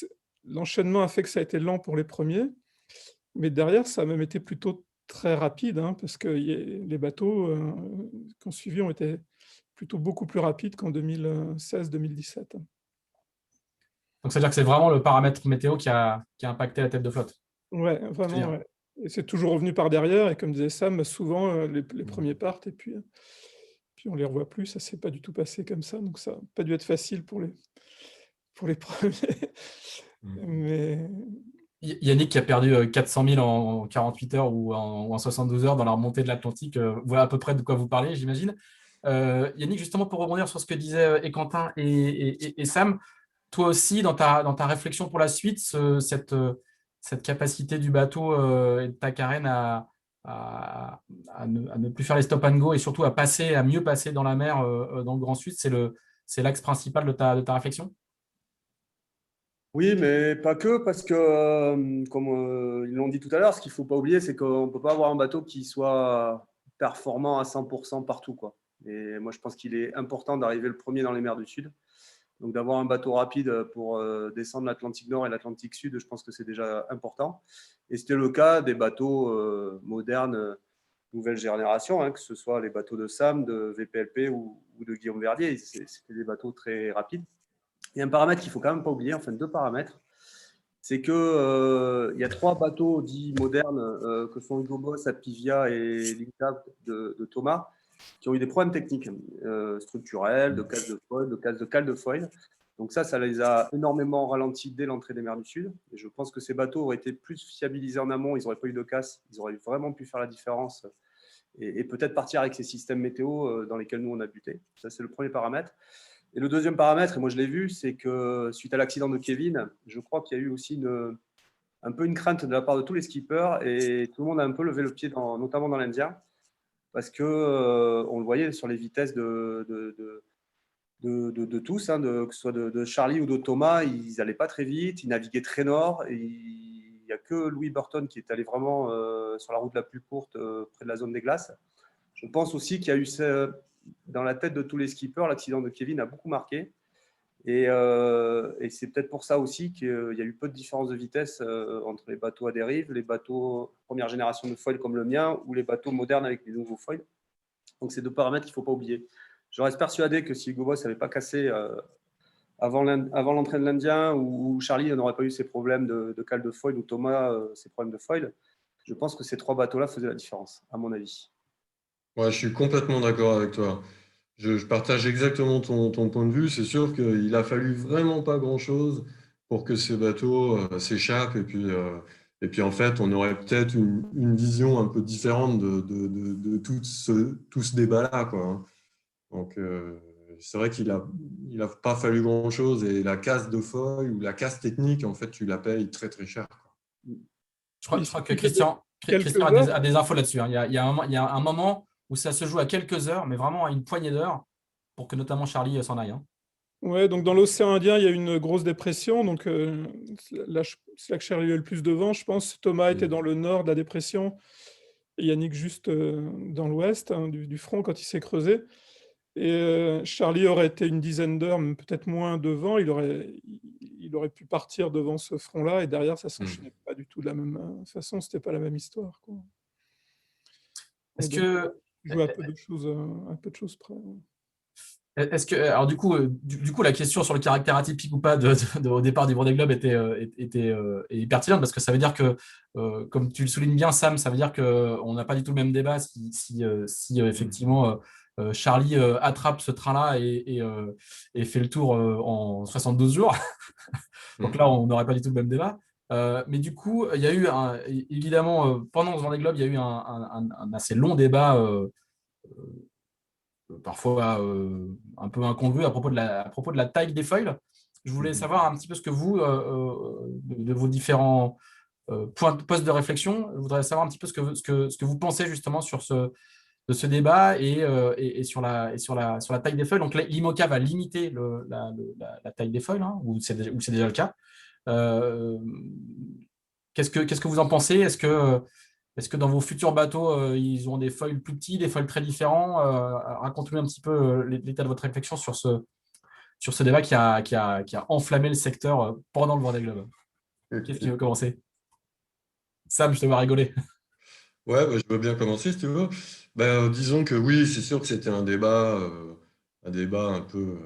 l'enchaînement a fait que ça a été lent pour les premiers, mais derrière, ça a même été plutôt très rapide, hein, parce que les bateaux qui ont suivi ont été plutôt beaucoup plus rapides qu'en 2016-2017. Donc, c'est-à-dire que c'est vraiment le paramètre météo qui a impacté la tête de flotte. Ouais, vraiment, ouais. Et c'est toujours revenu par derrière, et comme disait Sam, souvent les premiers partent, et puis on les revoit plus. Ça s'est pas du tout passé comme ça, donc ça n'a pas dû être facile pour les premiers. Mais Yannick qui a perdu 400 000 en 48 heures ou en 72 heures dans la remontée de l'Atlantique, voilà à peu près de quoi vous parlez, j'imagine. Yannick, justement, pour rebondir sur ce que disaient Quentin et Sam, toi aussi, dans ta réflexion pour la suite, cette capacité du bateau et de ta carène à ne plus faire les stop and go, et surtout à mieux passer dans la mer dans le Grand Sud, c'est l'axe principal de ta réflexion? Oui, mais pas que, parce que, comme ils l'ont dit tout à l'heure, ce qu'il ne faut pas oublier, c'est qu'on ne peut pas avoir un bateau qui soit performant à 100% partout, quoi. Et moi, je pense qu'il est important d'arriver le premier dans les mers du Sud. Donc, d'avoir un bateau rapide pour descendre l'Atlantique Nord et l'Atlantique Sud, je pense que c'est déjà important. Et c'était le cas des bateaux modernes, nouvelle génération, hein, que ce soit les bateaux de Sam, de VPLP ou de Guillaume Verdier. C'était des bateaux très rapides. Il y a un paramètre qu'il ne faut quand même pas oublier, enfin 2 paramètres. C'est qu'il y a 3 bateaux dits modernes que sont Hugo Boss, Apivia et Linka de Thomas, qui ont eu des problèmes techniques structurels, de casse de foil, de cale de foil. Donc ça les a énormément ralentis dès l'entrée des mers du Sud. Et je pense que ces bateaux auraient été plus fiabilisés en amont, ils n'auraient pas eu de casse, ils auraient vraiment pu faire la différence et peut-être partir avec ces systèmes météo dans lesquels nous on a buté. Ça, c'est le premier paramètre. Et le deuxième paramètre, et moi je l'ai vu, c'est que suite à l'accident de Kevin, je crois qu'il y a eu aussi un peu une crainte de la part de tous les skippers, et tout le monde a un peu levé le pied, notamment dans l'Indien, parce que on le voyait sur les vitesses de tous, hein, que ce soit de Charlie ou de Thomas, ils n'allaient pas très vite, ils naviguaient très nord, et il n'y a que Louis Burton qui est allé vraiment sur la route la plus courte près de la zone des glaces. Je pense aussi qu'il y a eu dans la tête de tous les skippers, l'accident de Kevin a beaucoup marqué. Et c'est peut-être pour ça aussi qu'il y a eu peu de différence de vitesse entre les bateaux à dérive, les bateaux première génération de foil comme le mien, ou les bateaux modernes avec les nouveaux foils. Donc, c'est 2 paramètres qu'il ne faut pas oublier. Je reste persuadé que si Hugo Boss n'avait pas cassé avant l'entrée de l'Indien, ou Charlie n'aurait pas eu ces problèmes de cale de foil, ou Thomas ses problèmes de foil, je pense que ces 3 bateaux-là faisaient la différence, à mon avis. Ouais, je suis complètement d'accord avec toi. Je partage exactement ton point de vue. C'est sûr qu'il a fallu vraiment pas grand-chose pour que ces bateaux s'échappent. Et puis, en fait, on aurait peut-être une vision un peu différente de tout ce débat-là, quoi, hein. Donc, c'est vrai qu'il a pas fallu grand-chose. Et la casse de foil ou la casse technique, en fait, tu la payes très, très cher, quoi. Je crois que Christian a des infos là-dessus, hein. Il y a un moment où ça se joue à quelques heures, mais vraiment à une poignée d'heures, pour que notamment Charlie s'en aille, hein. Ouais, donc dans l'océan Indien, il y a eu une grosse dépression. Donc là, c'est là que Charlie a eu le plus de vent, je pense. Thomas était dans le nord de la dépression, et Yannick juste dans l'ouest, hein, du front quand il s'est creusé. Et Charlie aurait été une dizaine d'heures, peut-être moins devant. Il aurait pu partir devant ce front-là, et derrière, ça ne s'enchaînait pas du tout de la même façon. C'était pas la même histoire, quoi. Est-ce que Je joue à peu de choses près. alors du coup, la question sur le caractère atypique ou pas au départ du Vendée Globe est pertinente, parce que ça veut dire que, comme tu le soulignes bien, Sam, ça veut dire qu'on n'a pas du tout le même débat si effectivement Charlie attrape ce train-là et fait le tour en 72 jours. Donc là, on n'aurait pas du tout le même débat. Mais du coup, il y a eu évidemment, pendant ce Vendée Globe, il y a eu un assez long débat, parfois un peu incongru à propos de la taille des foils. Je voulais savoir un petit peu ce que vous, de vos différents postes de réflexion, je voudrais savoir un petit peu ce que vous pensez justement de ce débat et sur la taille des foils. Donc l'IMOCA va limiter la taille des foils, hein, ou c'est déjà le cas. Euh, qu'est-ce que vous en pensez? Est-ce que dans vos futurs bateaux, ils ont des foils plus petits, des foils très différents? Racontez-nous un petit peu l'état de votre réflexion sur ce débat qui a enflammé le secteur pendant le Vendée Globe. Qu'est-ce qui veut commencer? Sam, je te vois rigoler. Ouais, bah, je veux bien commencer si tu veux. Ben, disons que oui, c'est sûr que c'était un débat un peu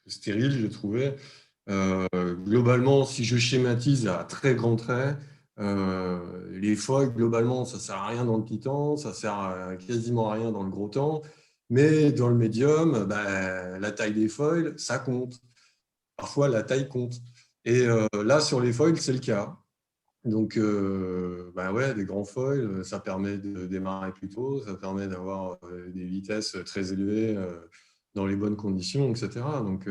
stérile, j'ai trouvé. Globalement, si je schématise à très grands traits, les foils, globalement, ça sert à rien dans le petit temps, ça sert à quasiment à rien dans le gros temps, mais dans le médium, ben, la taille des foils, ça compte. Parfois, la taille compte. Et là, sur les foils, c'est le cas. Donc, bah ouais, des grands foils, ça permet de démarrer plus tôt, ça permet d'avoir des vitesses très élevées dans les bonnes conditions, etc. Donc,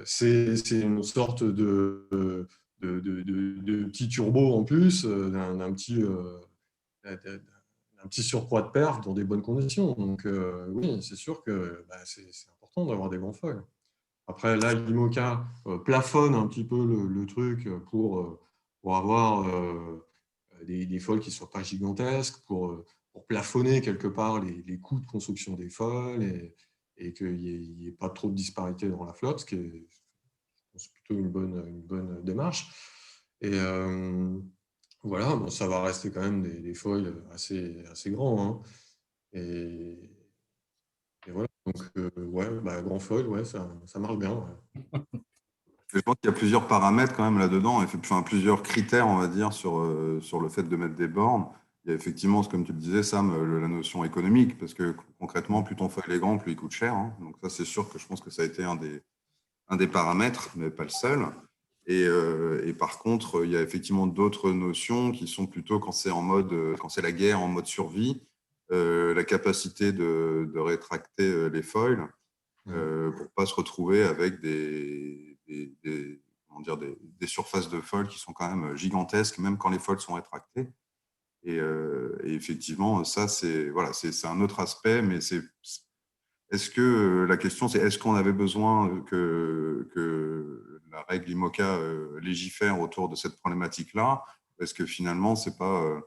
c'est une sorte de petit turbo en plus, d'un petit surcroît de perf dans des bonnes conditions. Donc, oui, c'est sûr que bah, c'est important d'avoir des grands foils. Après, là, l'IMOCA plafonne un petit peu le truc pour avoir des foils qui ne soient pas gigantesques, pour plafonner quelque part les coûts de construction des foils et qu'il n'y ait pas trop de disparité dans la flotte, ce qui est, je pense, plutôt une bonne démarche. Et voilà, bon, ça va rester quand même des foils assez grands. Hein. Et voilà, donc ouais, bah, grand foil, ouais, ça marche bien. Ouais. Je pense qu'il y a plusieurs paramètres quand même là-dedans, enfin, plusieurs critères, on va dire, sur le fait de mettre des bornes. Il y a effectivement, comme tu le disais, Sam, la notion économique, parce que concrètement, plus ton foil est grand, plus il coûte cher. Hein. Donc ça, c'est sûr que je pense que ça a été un des paramètres, mais pas le seul. Et par contre, il y a effectivement d'autres notions qui sont plutôt quand c'est quand c'est la guerre en mode survie, la capacité de rétracter les foils pour ne pas se retrouver avec comment dire, des surfaces de foils qui sont quand même gigantesques, même quand les foils sont rétractés. Et effectivement, ça, voilà, c'est un autre aspect, mais est-ce que la question, c'est est-ce qu'on avait besoin que la règle IMOCA légifère autour de cette problématique-là? Est-ce que finalement, ce n'est pas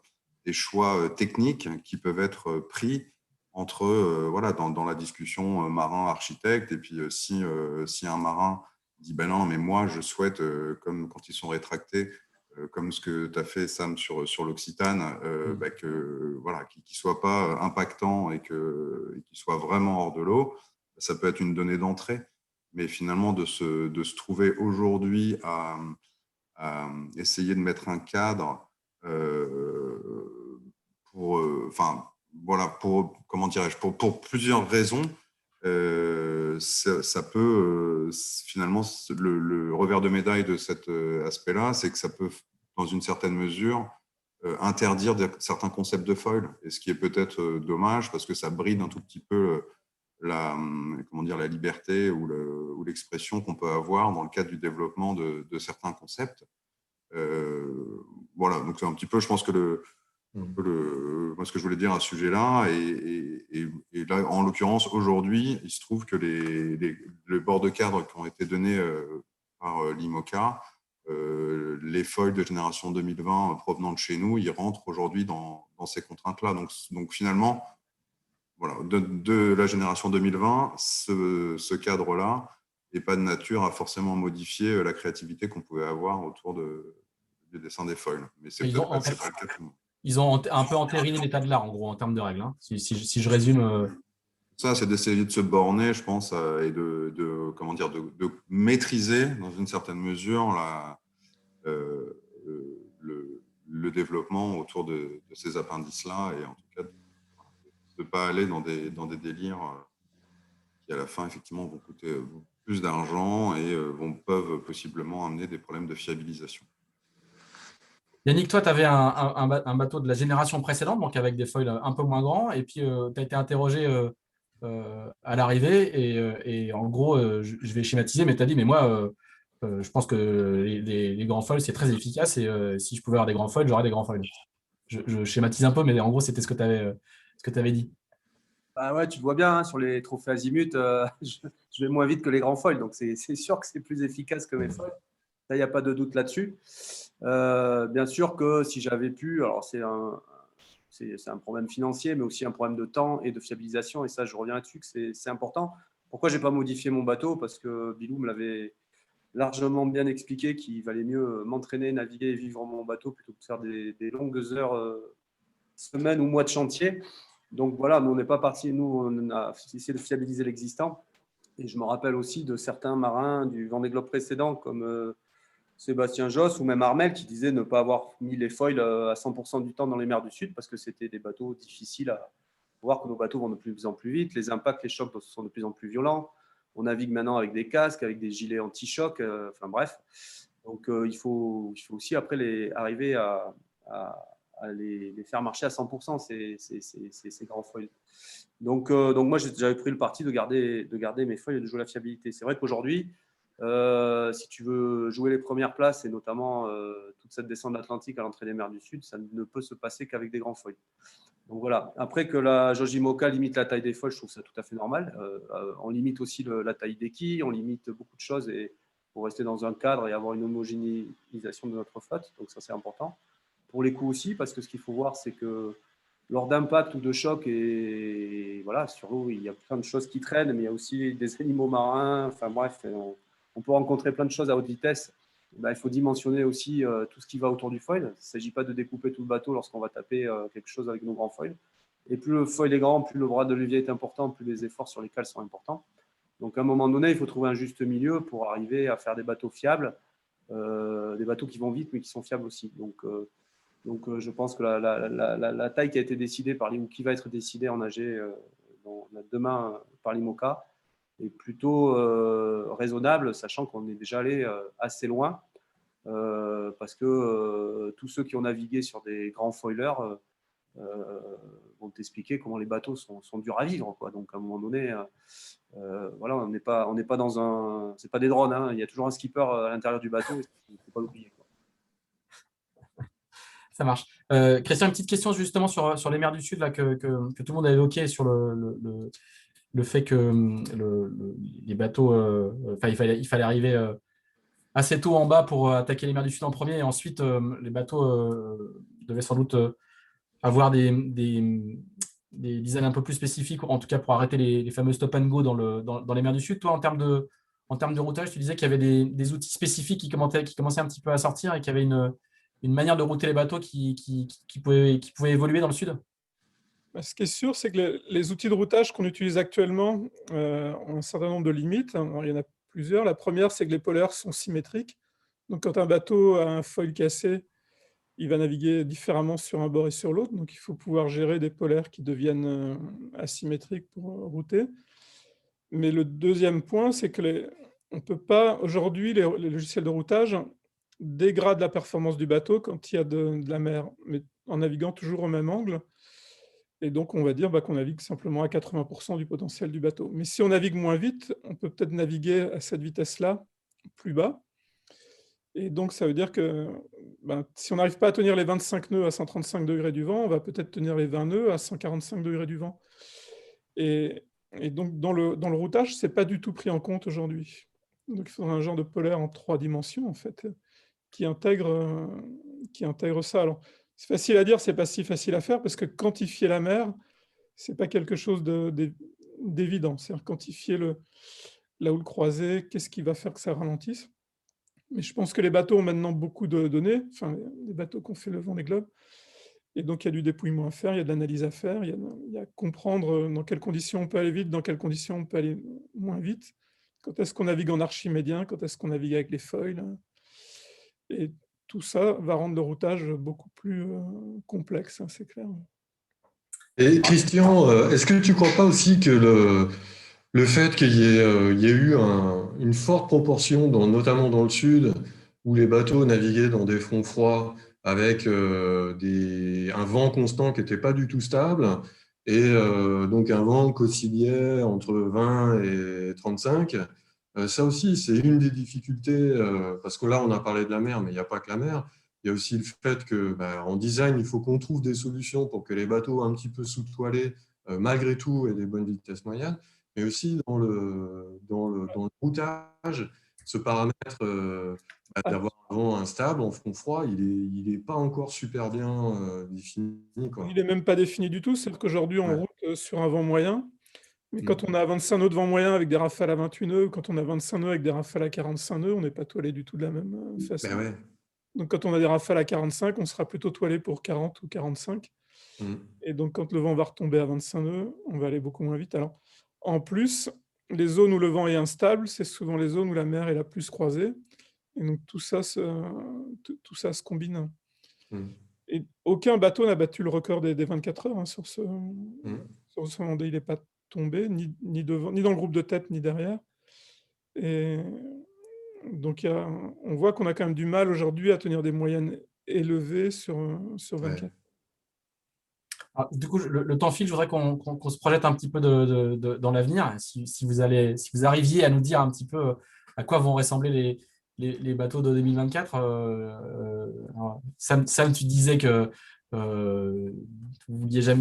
des choix techniques qui peuvent être pris entre, voilà, dans la discussion marin-architecte, et puis si un marin dit, ben non, mais moi, je souhaite, comme quand ils sont rétractés, comme ce que tu as fait, Sam, sur l'Occitane, bah, voilà, qu'il ne soit pas impactant et qu'il soit vraiment hors de l'eau, ça peut être une donnée d'entrée. Mais finalement, de se trouver aujourd'hui à essayer de mettre un cadre enfin, voilà, comment dirais-je, pour plusieurs raisons, ça peut finalement le revers de médaille de cet aspect-là, c'est que ça peut, dans une certaine mesure, interdire certains concepts de foil, et ce qui est peut-être dommage parce que ça bride un tout petit peu comment dire, la liberté ou l'expression qu'on peut avoir dans le cadre du développement de certains concepts. Voilà, donc c'est un petit peu, je pense que moi, ce que je voulais dire à ce sujet-là, et là, en l'occurrence, aujourd'hui, il se trouve que les bords de cadre qui ont été donnés par l'IMOCA, les foils de génération 2020 provenant de chez nous, ils rentrent aujourd'hui dans ces contraintes-là. Donc finalement, voilà, de la génération 2020, ce cadre-là n'est pas de nature à forcément modifier la créativité qu'on pouvait avoir autour du dessin des foils. Mais c'est peut-être pas le cas de tout le monde. Ils ont un peu entériné l'état de l'art, en gros, en termes de règles. Hein. Si je résume. Ça, c'est d'essayer de se borner, je pense, et comment dire, de maîtriser, dans une certaine mesure, euh, le développement autour de ces appendices-là, et en tout cas, de ne pas aller dans des délires qui, à la fin, effectivement, vont coûter plus d'argent et peuvent possiblement amener des problèmes de fiabilisation. Yannick, toi, tu avais un bateau de la génération précédente, donc avec des foils un peu moins grands, et puis tu as été interrogé à l'arrivée, et en gros, je vais schématiser, mais tu as dit, mais moi, je pense que les grands foils, c'est très efficace, et si je pouvais avoir des grands foils, j'aurais des grands foils. Je schématise un peu, mais en gros, c'était ce que tu avais dit. Bah ouais, tu le vois bien, hein, sur les trophées azimut, je vais moins vite que les grands foils. Donc, c'est sûr que c'est plus efficace que mes foils. Ça, il n'y a pas de doute là-dessus. Bien sûr que si j'avais pu, alors c'est un problème financier, mais aussi un problème de temps et de fiabilisation. Et ça, je reviens là-dessus, que c'est important. Pourquoi je n'ai pas modifié mon bateau? Parce que Bilou me l'avait largement bien expliqué qu'il valait mieux m'entraîner, naviguer et vivre mon bateau plutôt que de faire des longues heures, semaines ou mois de chantier. Donc voilà, nous, on n'est pas parti. Nous, on a essayé de fiabiliser l'existant. Et je me rappelle aussi de certains marins du Vendée Globe précédent, comme Sébastien Josse ou même Armel, qui disaient ne pas avoir mis les foils à 100% du temps dans les mers du Sud parce que c'était des bateaux difficiles à voir, que nos bateaux vont de plus en plus vite. Les impacts, les chocs sont de plus en plus violents. On navigue maintenant avec des casques, avec des gilets anti-choc. Enfin bref. Donc il faut aussi après arriver à les faire marcher à 100%, ces grands foils. Donc moi, j'avais pris le parti de garder mes foils et de jouer la fiabilité. C'est vrai qu'aujourd'hui, si tu veux jouer les premières places, et notamment toute cette descente de l'Atlantique à l'entrée des mers du Sud, ça ne peut se passer qu'avec des grands foils. Donc voilà. Après que la jauge IMOCA limite la taille des foils, je trouve ça tout à fait normal. On limite aussi la taille des quilles, on limite beaucoup de choses pour rester dans un cadre et avoir une homogénéisation de notre flotte. Donc ça, c'est important. Pour les coups aussi, parce que ce qu'il faut voir, c'est que lors d'impact ou de choc, et voilà, sur l'eau, il y a plein de choses qui traînent, mais il y a aussi des animaux marins. Enfin bref, on peut rencontrer plein de choses à haute vitesse. Ben, il faut dimensionner aussi tout ce qui va autour du foil. Il ne s'agit pas de découper tout le bateau lorsqu'on va taper quelque chose avec nos grands foils. Et plus le foil est grand, plus le bras de levier est important, plus les efforts sur les cales sont importants. Donc à un moment donné, il faut trouver un juste milieu pour arriver à faire des bateaux fiables, des bateaux qui vont vite mais qui sont fiables aussi. Donc je pense que la taille qui a été décidée ou qui va être décidée en AG demain par l'IMOCA est plutôt raisonnable, sachant qu'on est déjà allé assez loin, parce que tous ceux qui ont navigué sur des grands foilers vont t'expliquer comment les bateaux sont durs à vivre, quoi. Donc à un moment donné, voilà, on n'est pas dans un, c'est pas des drones, hein. Il y a toujours un skipper à l'intérieur du bateau, il ne faut pas l'oublier, quoi. Ça marche. Christian, une petite question justement sur les mers du Sud là, que tout le monde a évoqué sur le fait que les bateaux, il fallait arriver assez tôt en bas pour attaquer les mers du Sud en premier, et ensuite les bateaux devaient sans doute avoir des designs un peu plus spécifiques, en tout cas pour arrêter les fameux stop and go dans les mers du Sud. Toi, en termes de routage, tu disais qu'il y avait des outils spécifiques qui commençaient un petit peu à sortir et qu'il y avait une manière de router les bateaux qui pouvait évoluer dans le Sud? Ce qui est sûr, c'est que les outils de routage qu'on utilise actuellement ont un certain nombre de limites. Alors, il y en a plusieurs. La première, c'est que les polaires sont symétriques. Donc, quand un bateau a un foil cassé, il va naviguer différemment sur un bord et sur l'autre. Donc, il faut pouvoir gérer des polaires qui deviennent asymétriques pour router. Mais le deuxième point, c'est que on peut pas, aujourd'hui, les logiciels de routage dégradent la performance du bateau quand il y a de la mer, mais en naviguant toujours au même angle. Et donc, on va dire qu'on navigue simplement à 80% du potentiel du bateau. Mais si on navigue moins vite, on peut peut-être naviguer à cette vitesse-là, plus bas. Et donc, ça veut dire que si on n'arrive pas à tenir les 25 nœuds à 135 degrés du vent, on va peut-être tenir les 20 nœuds à 145 degrés du vent. Et donc, dans le routage, ce n'est pas du tout pris en compte aujourd'hui. Donc, il faudrait un genre de polaire en 3 dimensions, en fait, qui intègre ça. Alors, c'est facile à dire, c'est pas si facile à faire, parce que quantifier la mer, c'est pas quelque chose d'évident. C'est-à-dire quantifier la houle croisée, qu'est-ce qui va faire que ça ralentisse. Mais je pense que les bateaux ont maintenant beaucoup de données, enfin, les bateaux qui ont fait le Vendée Globe. Et donc, il y a du dépouillement à faire, il y a de l'analyse à faire, il y a à comprendre dans quelles conditions on peut aller vite, dans quelles conditions on peut aller moins vite. Quand est-ce qu'on navigue en archimédien, quand est-ce qu'on navigue avec les foils. Et tout ça va rendre le routage beaucoup plus complexe, hein, c'est clair. Et Christian, est-ce que tu ne crois pas aussi que le fait qu'il y ait eu une forte proportion, notamment dans le sud, où les bateaux naviguaient dans des fronts froids avec un vent constant qui n'était pas du tout stable, et donc un vent qui oscillait entre 20 et 35. Ça aussi, c'est une des difficultés, parce que là, on a parlé de la mer, mais il n'y a pas que la mer. Il y a aussi le fait que, en design, il faut qu'on trouve des solutions pour que les bateaux un petit peu sous-toilés, malgré tout, aient des bonnes vitesses moyennes, mais aussi dans le routage, ce paramètre d'avoir un vent instable en front froid, il est pas encore super bien défini, quoi. Il n'est même pas défini du tout. C'est-à-dire qu'aujourd'hui, on Ouais. roule sur un vent moyen. Mais quand on a 25 nœuds de vent moyen avec des rafales à 28 nœuds, ou quand on a 25 nœuds avec des rafales à 45 nœuds, on n'est pas toilé du tout de la même façon. Ben ouais. Donc quand on a des rafales à 45, on sera plutôt toilé pour 40 ou 45. Mm. Et donc quand le vent va retomber à 25 nœuds, on va aller beaucoup moins vite. Alors, en plus, les zones où le vent est instable, c'est souvent les zones où la mer est la plus croisée. Et donc tout ça se combine. Mm. Et aucun bateau n'a battu le record des 24 heures sur ce Mm. Vendée. Il n'est pas tombé, ni devant, ni dans le groupe de tête, ni derrière. Et donc, on voit qu'on a quand même du mal aujourd'hui à tenir des moyennes élevées sur 24. Ouais. Alors, du coup, le temps file, je voudrais qu'on se projette un petit peu dans l'avenir. Si vous arriviez à nous dire un petit peu à quoi vont ressembler les bateaux de 2024. Alors, Sam, tu disais que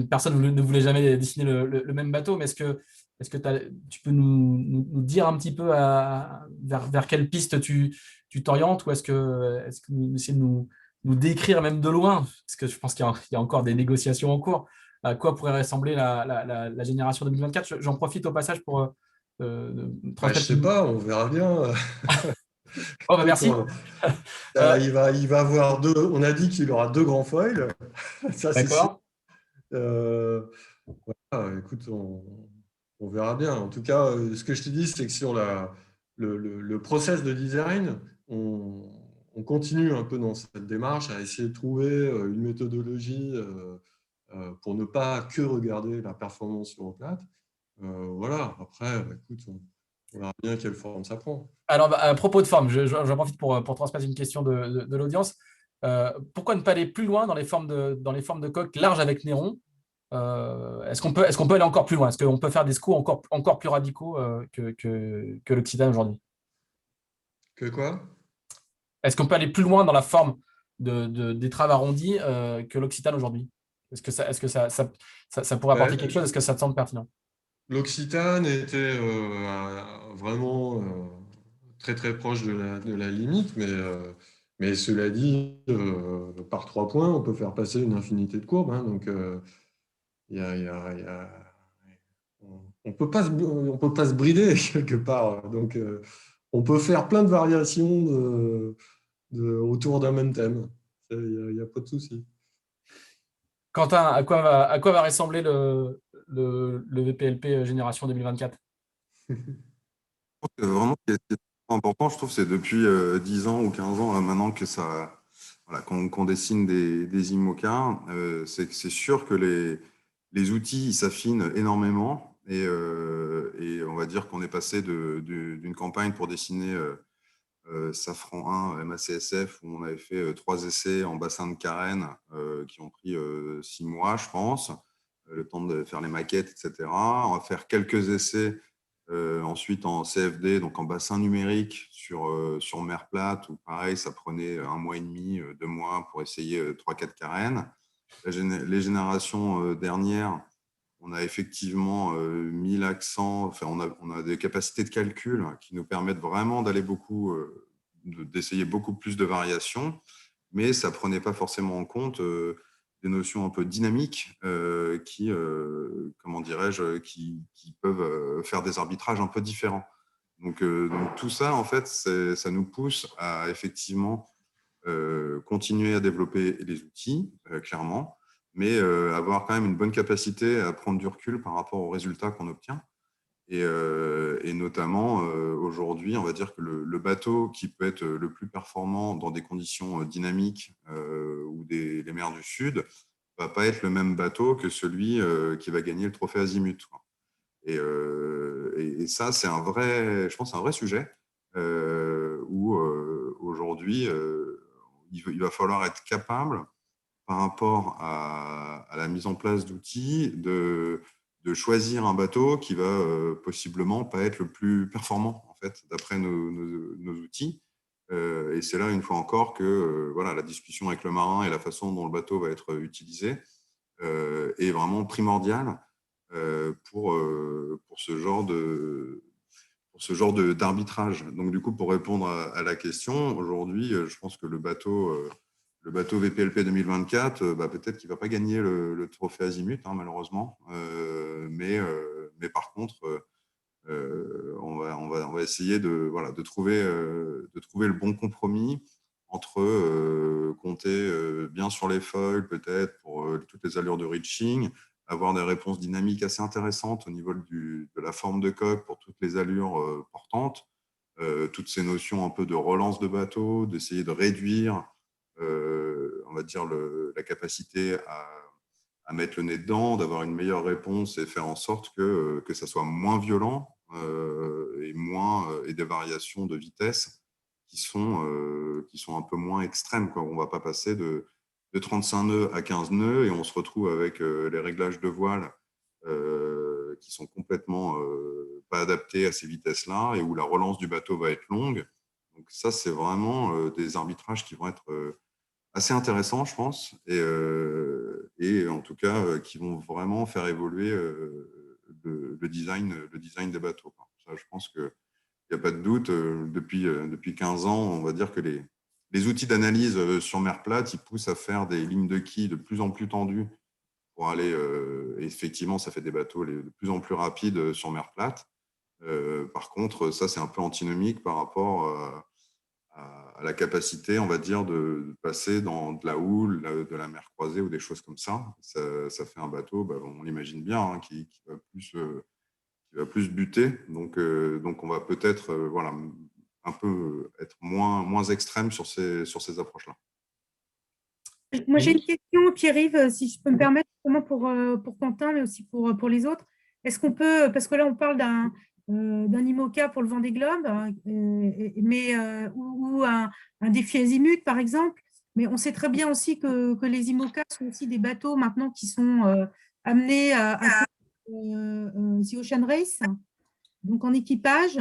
personne ne voulait jamais dessiner le même bateau, mais est-ce que tu peux nous dire un petit peu vers quelle piste tu t'orientes, ou est-ce que nous essayer de nous décrire même de loin, parce que je pense qu'il y a encore des négociations en cours, à quoi pourrait ressembler la génération 2024. J'en profite au passage pour Je transmettre sais pas, on verra bien. Oh, bah merci. Il va avoir on a dit qu'il aura 2 grands foils, ça c'est sûr. D'accord. Voilà, écoute, on verra bien. En tout cas, ce que je te dis, c'est que sur le process de design, on continue un peu dans cette démarche à essayer de trouver une méthodologie pour ne pas que regarder la performance sur plate. Voilà, après, écoute, on verra bien quelle forme ça prend. Alors, à propos de forme, j'en profite pour transmettre une question de l'audience. Pourquoi ne pas aller plus loin dans les formes de coque larges avec néron? Est-ce qu'on peut aller encore plus loin? Est-ce qu'on peut faire des SCO encore plus radicaux que l'Occitane aujourd'hui? Que quoi? Est-ce qu'on peut aller plus loin dans la forme d'étrave arrondie que l'Occitane aujourd'hui? Est-ce que ça pourrait apporter quelque chose? Est-ce que ça te semble pertinent? L'Occitane était vraiment très très proche de la limite, mais cela dit, par 3 points, on peut faire passer une infinité de courbes. Hein, donc, on peut pas on peut pas se brider quelque part. Donc, on peut faire plein de variations autour d'un même thème. Il n'y a pas de souci. Quentin, à quoi va ressembler le VPLP Génération 2024? Vraiment, ce qui est important, je trouve, c'est depuis 10 ans ou 15 ans maintenant que voilà, qu'on dessine des IMOCA, c'est sûr que les outils s'affinent énormément et on va dire qu'on est passé d'une campagne pour dessiner Safran 1 MACSF où on avait fait 3 essais en bassin de carène qui ont pris 6 mois, je pense, le temps de faire les maquettes, etc. On va faire quelques essais ensuite en CFD, donc en bassin numérique sur mer plate, où pareil, ça prenait 1 mois et demi, 2 mois pour essayer 3-4 carènes. Les générations dernières, on a effectivement mis l'accent, enfin, on a des capacités de calcul qui nous permettent vraiment d'aller d'essayer beaucoup plus de variations, mais ça ne prenait pas forcément en compte des notions un peu dynamiques comment dirais-je, qui peuvent faire des arbitrages un peu différents. Donc tout ça, en fait, ça nous pousse à effectivement continuer à développer les outils, clairement, mais avoir quand même une bonne capacité à prendre du recul par rapport aux résultats qu'on obtient. Et notamment, aujourd'hui, on va dire que le bateau qui peut être le plus performant dans des conditions dynamiques ou les mers du Sud ne va pas être le même bateau que celui qui va gagner le trophée Azimut. Et ça, c'est je pense, un vrai sujet où aujourd'hui, il va falloir être capable, par rapport à la mise en place d'outils, de choisir un bateau qui va possiblement pas être le plus performant, en fait, d'après nos outils. Et c'est là, une fois encore, que voilà, la discussion avec le marin et la façon dont le bateau va être utilisé est vraiment primordiale pour ce genre d'arbitrage. Donc, du coup, pour répondre à la question, aujourd'hui, je pense que le bateau VPLP 2024, peut-être qu'il ne va pas gagner le trophée Azimut, hein, malheureusement. Mais par contre, on va essayer de trouver le bon compromis entre compter bien sur les foils, peut-être, pour toutes les allures de reaching, avoir des réponses dynamiques assez intéressantes au niveau de la forme de coque pour toutes les allures portantes, toutes ces notions un peu de relance de bateau, d'essayer de réduire, on va dire, la capacité à mettre le nez dedans, d'avoir une meilleure réponse et faire en sorte que ça soit moins violent et des variations de vitesse qui sont un peu moins extrêmes, quoi. On ne va pas passer de 35 nœuds à 15 nœuds et on se retrouve avec les réglages de voile qui sont complètement pas adaptés à ces vitesses-là et où la relance du bateau va être longue. Donc ça, c'est vraiment des arbitrages qui vont être assez intéressants, je pense, et en tout cas qui vont vraiment faire évoluer le design des bateaux, quoi. Ça, je pense qu'il n'y a pas de doute. Depuis 15 ans, on va dire que les outils d'analyse sur mer plate, ils poussent à faire des lignes de quilles de plus en plus tendues pour aller, et effectivement, ça fait des bateaux de plus en plus rapides sur mer plate. Par contre, ça, c'est un peu antinomique par rapport à la capacité, on va dire, de passer dans de la houle, de la mer croisée ou des choses comme ça. Ça fait un bateau, on l'imagine bien, hein, qui va plus buter. Donc on va peut-être voilà, un peu être moins extrême sur ces approches-là. Moi, j'ai une question, Pierre-Yves, si je peux me permettre, justement pour Quentin, mais aussi pour les autres. Est-ce qu'on peut, parce que là, on parle d'un IMOCA pour le Vendée Globe, ou un défi Azimut, par exemple, mais on sait très bien aussi que les IMOCA sont aussi des bateaux maintenant qui sont amenés à faire The Ocean Race, donc en équipage.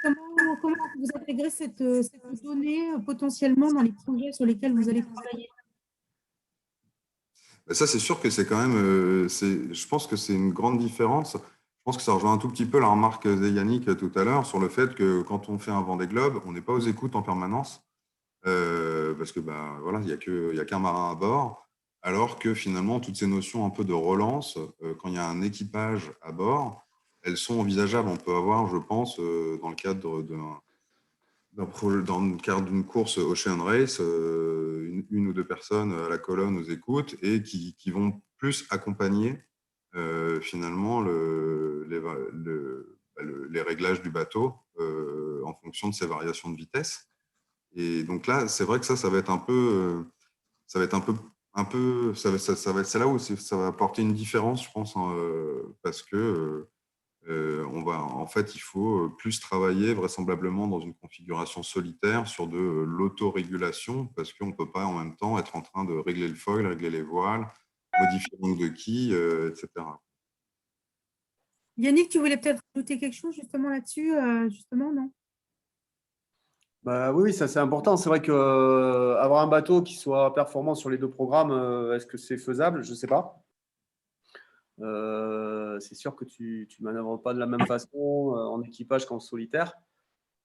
Comment vous intégrez cette donnée potentiellement dans les projets sur lesquels vous allez travailler? Ça, c'est sûr que c'est quand même, je pense que c'est une grande différence. Je pense que ça rejoint un tout petit peu la remarque de Yannick tout à l'heure sur le fait que quand on fait un Vendée Globe, on n'est pas aux écoutes en permanence parce que voilà, il y a qu'un marin à bord, alors que finalement toutes ces notions un peu de relance, quand il y a un équipage à bord, elles sont envisageables. On peut avoir, je pense, dans le cadre d'une course Ocean Race, une ou deux personnes à la colonne aux écoutes et qui vont plus accompagner finalement les réglages du bateau en fonction de ces variations de vitesse. Et donc là, c'est vrai que ça va être un peu, c'est là où ça va apporter une différence, je pense, hein, parce que en fait, il faut plus travailler vraisemblablement dans une configuration solitaire sur de l'autorégulation parce qu'on ne peut pas en même temps être en train de régler le foil, régler les voiles, modifier l'angle de quille, etc. Yannick, tu voulais peut-être ajouter quelque chose justement là-dessus, justement, non? Oui, ça c'est important. C'est vrai qu'avoir un bateau qui soit performant sur les deux programmes, est-ce que c'est faisable? Je ne sais pas. C'est sûr que tu ne manœuvres pas de la même façon en équipage qu'en solitaire.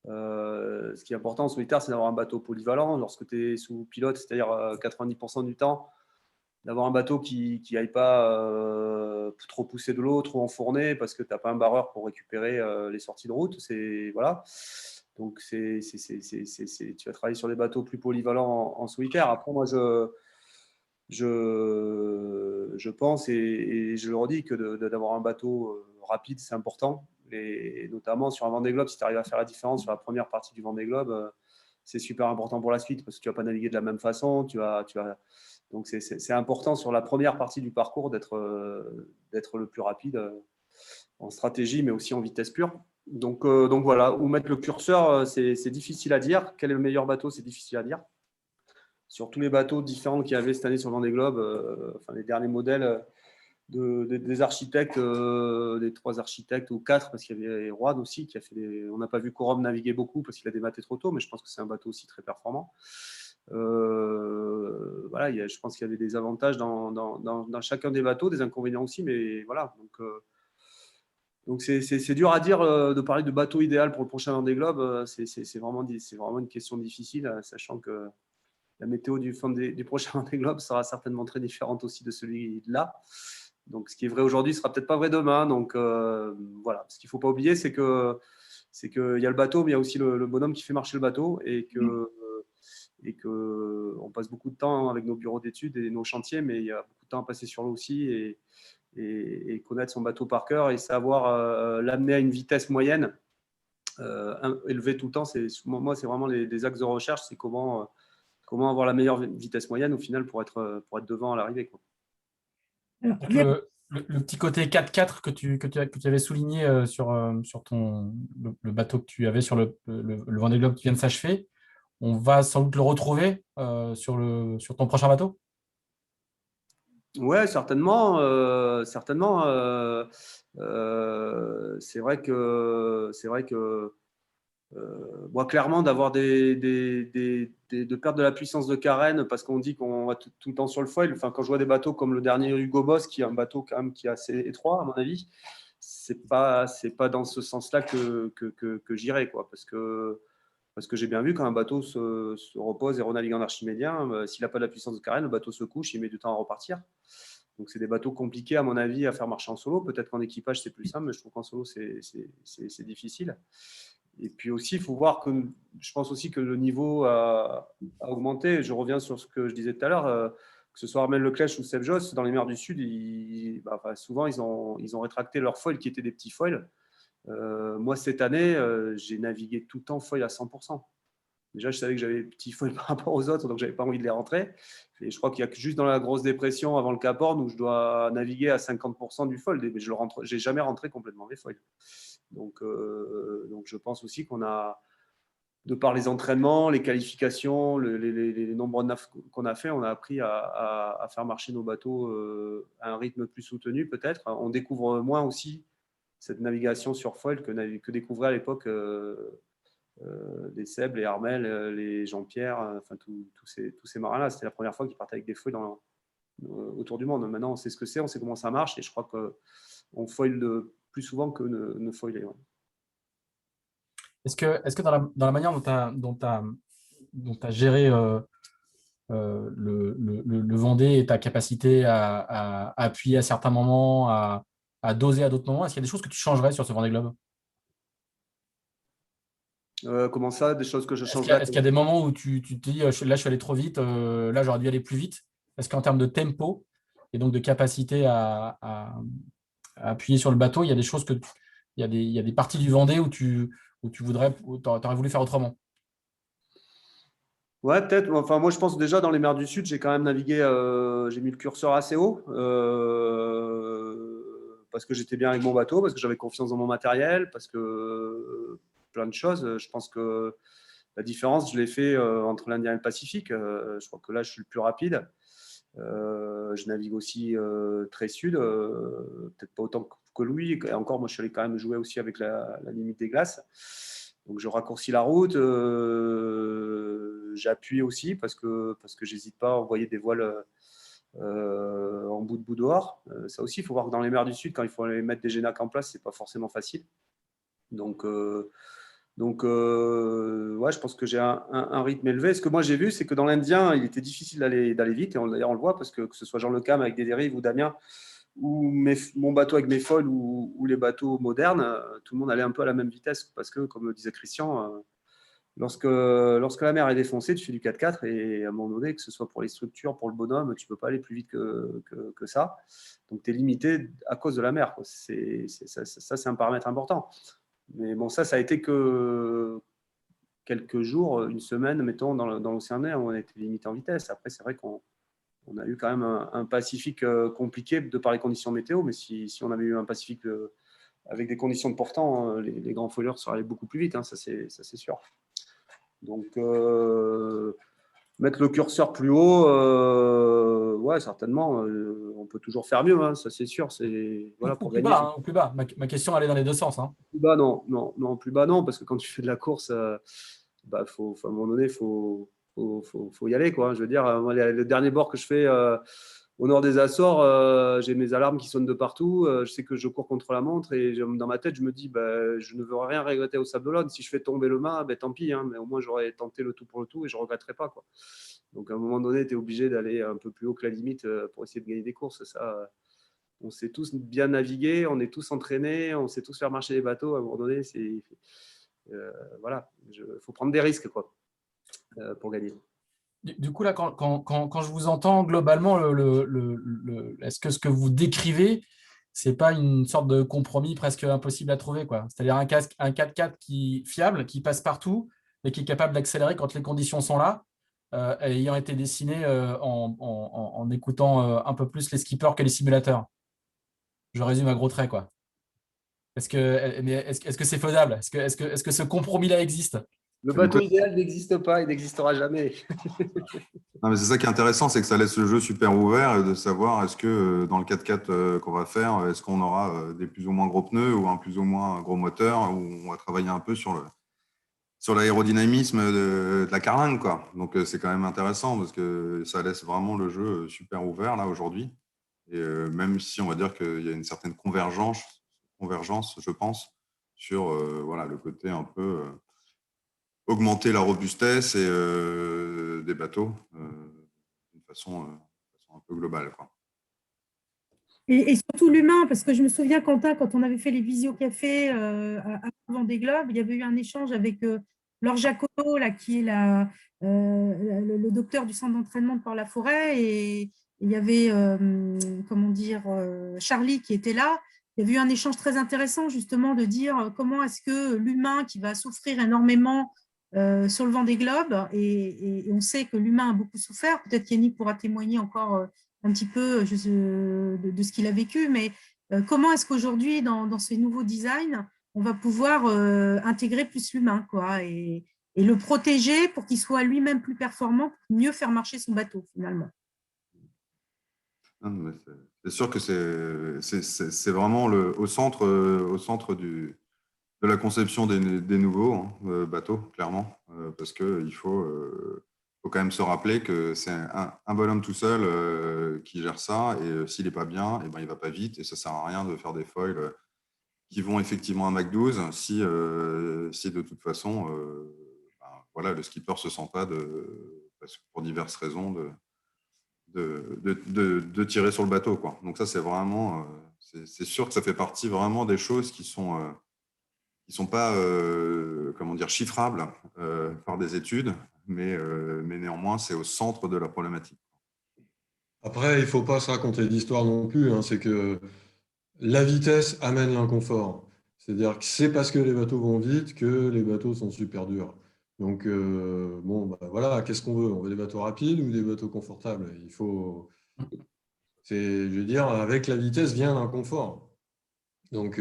Ce qui est important en solitaire, c'est d'avoir un bateau polyvalent. Lorsque tu es sous pilote, c'est-à-dire 90% du temps, d'avoir un bateau qui n'aille pas trop pousser de l'eau, trop enfourné, parce que tu n'as pas un barreur pour récupérer les sorties de route. Voilà. Donc, tu vas travailler sur des bateaux plus polyvalents en solitaire. Après, moi, je pense et je le redis que d'avoir un bateau rapide, c'est important. Et notamment sur un Vendée Globe, si tu arrives à faire la différence sur la première partie du Vendée Globe, c'est super important pour la suite parce que tu ne vas pas naviguer de la même façon. Donc, c'est important sur la première partie du parcours d'être le plus rapide en stratégie, mais aussi en vitesse pure. Donc voilà, où mettre le curseur, c'est difficile à dire. Quel est le meilleur bateau, c'est difficile à dire. sur tous les bateaux différents qu'il y avait cette année sur le Vendée Globe, enfin, les derniers modèles des architectes, des 3 architectes ou 4, parce qu'il y avait Roide aussi qui a fait on n'a pas vu Corum naviguer beaucoup parce qu'il a dématé trop tôt, mais je pense que c'est un bateau aussi très performant. Voilà, je pense qu'il y avait des avantages dans chacun des bateaux, des inconvénients aussi, mais voilà. Donc c'est dur à dire de parler de bateau idéal pour le prochain Vendée Globe. C'est vraiment une question difficile, sachant que la météo du prochain Vendée Globe sera certainement très différente aussi de celui-là. Donc, ce qui est vrai aujourd'hui sera peut-être pas vrai demain. Donc, voilà. Ce qu'il ne faut pas oublier, c'est qu'il y a le bateau, mais il y a aussi le bonhomme qui fait marcher le bateau et qu'on passe beaucoup de temps avec nos bureaux d'études et nos chantiers, mais il y a beaucoup de temps à passer sur l'eau aussi et connaître son bateau par cœur et savoir l'amener à une vitesse moyenne élevée tout le temps. Moi, c'est vraiment les axes de recherche, c'est comment avoir la meilleure vitesse moyenne au final pour être devant à l'arrivée, quoi. Le petit côté 4x4 que tu avais souligné sur le bateau que tu avais sur le Vendée Globe qui vient de s'achever, on va sans doute le retrouver sur ton prochain bateau? Ouais, certainement. Certainement. C'est vrai que moi, clairement, d'avoir de perdre de la puissance de carène parce qu'on dit qu'on va tout le temps sur le foil. Enfin, quand je vois des bateaux comme le dernier Hugo Boss, qui est un bateau quand même qui est assez étroit, à mon avis, c'est pas dans ce sens-là que j'irai, quoi. Parce que j'ai bien vu quand un bateau se repose et renavigue en archimédien, s'il n'a pas de la puissance de carène, le bateau se couche, il met du temps à repartir. Donc, c'est des bateaux compliqués, à mon avis, à faire marcher en solo. Peut-être qu'en équipage, c'est plus simple, mais je trouve qu'en solo, c'est difficile. Et puis aussi, il faut voir que je pense aussi que le niveau a augmenté. Je reviens sur ce que je disais tout à l'heure, que ce soit Armel Leclèche ou Seb Josse, dans les mers du Sud, souvent, ils ont rétracté leurs foils qui étaient des petits foils. Moi, cette année, j'ai navigué tout le temps foil à 100%. Déjà, je savais que j'avais des petits foils par rapport aux autres, donc je n'avais pas envie de les rentrer. Et je crois qu'il y a que juste dans la grosse dépression avant le Cap Horn où je dois naviguer à 50% du foil. Mais je n'ai jamais rentré complètement les foils. Donc, je pense aussi qu'on a, de par les entraînements, les qualifications, les nombreux nafs qu'on a fait, on a appris à faire marcher nos bateaux à un rythme plus soutenu peut-être. On découvre moins aussi cette navigation sur foil que découvraient à l'époque les Seb, les Armel, les Jean-Pierre, enfin tous ces marins-là. C'était la première fois qu'ils partaient avec des foils autour du monde. Maintenant, on sait ce que c'est, on sait comment ça marche et je crois qu'on foil plus souvent que ne foiler. Ouais. Est-ce que dans la manière dont tu as géré le Vendée et ta capacité à appuyer à certains moments, à doser à d'autres moments, est-ce qu'il y a des choses que tu changerais sur ce Vendée Globe? Comment ça, des choses que je changerais? Est-ce qu'il y a des moments où tu te dis, là, je suis allé trop vite, là, j'aurais dû aller plus vite? Est-ce qu'en termes de tempo et donc de capacité à appuyer sur le bateau, il y a des choses il y a des parties du Vendée où tu aurais voulu faire autrement? Ouais, peut-être. Enfin, moi, je pense déjà dans les mers du Sud, j'ai quand même navigué, j'ai mis le curseur assez haut parce que j'étais bien avec mon bateau, parce que j'avais confiance dans mon matériel, parce que plein de choses. Je pense que la différence, je l'ai fait entre l'Indien et le Pacifique. Je crois que là, je suis le plus rapide. Je navigue aussi très sud, peut-être pas autant que lui. Et encore, moi, je suis allé quand même jouer aussi avec la limite des glaces. Donc, je raccourcis la route. J'appuie aussi parce que j'hésite pas à envoyer des voiles en bout de bout dehors. Ça aussi, il faut voir que dans les mers du Sud, quand il faut aller mettre des génacs en place, c'est pas forcément facile. Donc, ouais, je pense que j'ai un rythme élevé. Ce que moi j'ai vu, c'est que dans l'Indien, il était difficile d'aller vite. Et d'ailleurs, on le voit parce que ce soit Jean Le Cam avec des dérives ou Damien, ou mon bateau avec mes foils ou les bateaux modernes, tout le monde allait un peu à la même vitesse. Parce que, comme le disait Christian, lorsque la mer est défoncée, tu fais du 4x4 et à un moment donné, que ce soit pour les structures, pour le bonhomme, tu ne peux pas aller plus vite que ça. Donc, tu es limité à cause de la mer. Ça, c'est un paramètre important. Mais bon, ça a été que quelques jours, une semaine, mettons, dans l'océan Indien, où on était limité en vitesse. Après, c'est vrai qu'on a eu quand même un Pacifique compliqué de par les conditions météo, mais si on avait eu un Pacifique avec des conditions de portant, les grands foilers seraient allés beaucoup plus vite, hein, ça c'est sûr. Donc, Mettre le curseur plus haut, ouais, certainement. On peut toujours faire mieux, hein, ça c'est sûr. Voilà, Ou pour plus gagner. bas, hein, ou plus bas. Ma question allait dans les deux sens. Hein. Plus bas, non, non, non, plus bas, non, parce que quand tu fais de la course, bah, à un moment donné, faut y aller, quoi. Je veux dire, moi, le dernier bord que je fais au nord des Açores, j'ai mes alarmes qui sonnent de partout. Je sais que je cours contre la montre et dans ma tête, je me dis, bah, je ne veux rien regretter au Sable d'Olonne. Si je fais tomber le mât, bah, tant pis, hein, mais au moins j'aurais tenté le tout pour le tout et je ne regretterai pas, quoi. Donc à un moment donné, tu es obligé d'aller un peu plus haut que la limite pour essayer de gagner des courses. Ça, on sait tous bien naviguer, on est tous entraînés, on sait tous faire marcher les bateaux. À un moment donné, voilà, faut prendre des risques, quoi, pour gagner. Du coup, là, quand je vous entends, globalement, est-ce que ce que vous décrivez, ce n'est pas une sorte de compromis presque impossible à trouver, quoi? C'est-à-dire un 4x4 fiable, qui passe partout et qui est capable d'accélérer quand les conditions sont là, ayant été dessiné en écoutant un peu plus les skippers que les simulateurs. Je résume à gros traits, quoi. Est-ce que c'est faisable? Est-ce que ce compromis-là existe? Le bateau idéal n'existe pas, il n'existera jamais. Non, mais c'est ça qui est intéressant, c'est que ça laisse le jeu super ouvert et de savoir est-ce que dans le 4x4 qu'on va faire, est-ce qu'on aura des plus ou moins gros pneus ou un plus ou moins gros moteur, ou on va travailler un peu sur l'aérodynamisme de la carlingue, quoi. Donc c'est quand même intéressant parce que ça laisse vraiment le jeu super ouvert là aujourd'hui. Et même si on va dire qu'il y a une certaine convergence, je pense, sur voilà, le côté un peu augmenter la robustesse des bateaux d'une façon un peu globale, quoi. Et surtout l'humain, parce que je me souviens, Quentin, quand on avait fait les visiocafés à Vendée Globe, il y avait eu un échange avec Laure Jacotot, là, qui est le docteur du centre d'entraînement de Port-la-Forêt, et il y avait, comment dire, Charlie qui était là. Il y avait eu un échange très intéressant, justement, de dire comment est-ce que l'humain qui va souffrir énormément sur le Vendée Globe, et on sait que l'humain a beaucoup souffert, peut-être qu'Yannick pourra témoigner encore un petit peu de ce qu'il a vécu, mais comment est-ce qu'aujourd'hui, dans ces nouveaux designs, on va pouvoir intégrer plus l'humain, quoi, et le protéger pour qu'il soit lui-même plus performant, pour mieux faire marcher son bateau, finalement. Non, mais c'est sûr que c'est vraiment au centre de la conception des nouveaux bateaux, clairement, parce qu'il faut quand même se rappeler que c'est un bonhomme tout seul qui gère ça, et s'il n'est pas bien, et ben, il ne va pas vite, et ça ne sert à rien de faire des foils qui vont effectivement à Mach 12 si de toute façon ben, voilà, le skipper ne se sent pas, pour diverses raisons, de tirer sur le bateau, quoi. Donc ça, c'est vraiment, c'est sûr que ça fait partie vraiment des choses qui sont pas, comment dire, chiffrables par des études, mais néanmoins, c'est au centre de la problématique. Après, il ne faut pas se raconter d'histoire non plus, hein. C'est que la vitesse amène l'inconfort. C'est-à-dire que c'est parce que les bateaux vont vite que les bateaux sont super durs. Donc, bon, bah, voilà, qu'est-ce qu'on veut? On veut des bateaux rapides ou des bateaux confortables? Je veux dire, avec la vitesse vient l'inconfort. Donc,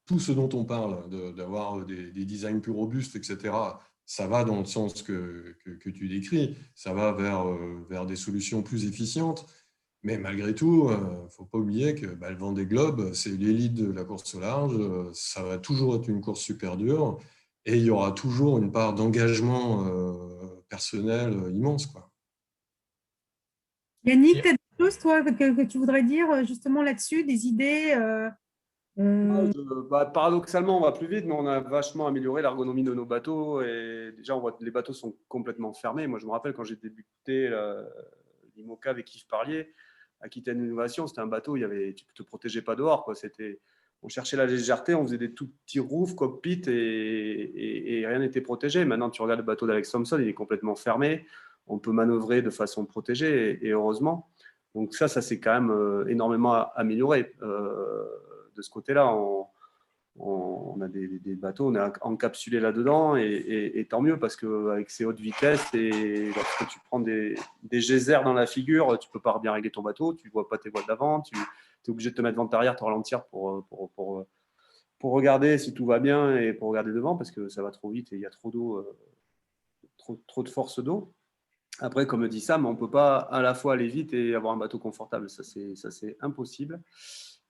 tout ce dont on parle, d'avoir des designs plus robustes, etc., ça va dans le sens que tu décris. Ça va vers des solutions plus efficientes. Mais malgré tout, il ne faut pas oublier que le Vendée Globe, c'est l'élite de la course au large. Ça va toujours être une course super dure. Et il y aura toujours une part d'engagement personnel immense, quoi. Yannick, tu as des choses, toi, que tu voudrais dire justement là-dessus, des idées Paradoxalement, on va plus vite, mais on a vachement amélioré l'ergonomie de nos bateaux. Et déjà, on voit que les bateaux sont complètement fermés. Moi, je me rappelle quand j'ai débuté l'IMOCA avec Yves Parlier, Aquitaine Innovation, c'était un bateau, tu ne te protégeais pas dehors, quoi. On cherchait la légèreté, on faisait des tout petits roofs, cockpit, et rien n'était protégé. Maintenant, tu regardes le bateau d'Alex Thompson, il est complètement fermé. On peut manœuvrer de façon protégée, et heureusement. Donc ça s'est quand même énormément amélioré. De ce côté-là, on a des bateaux, on est encapsulé là-dedans, et tant mieux, parce qu'avec ces hautes vitesses, et lorsque tu prends des geysers dans la figure, tu ne peux pas bien régler ton bateau, tu ne vois pas tes voiles d'avant, tu es obligé de te mettre vent arrière, te ralentir pour regarder si tout va bien et pour regarder devant, parce que ça va trop vite et il y a trop d'eau, trop de force d'eau. Après, comme dit Sam, on ne peut pas à la fois aller vite et avoir un bateau confortable. Ça, c'est impossible.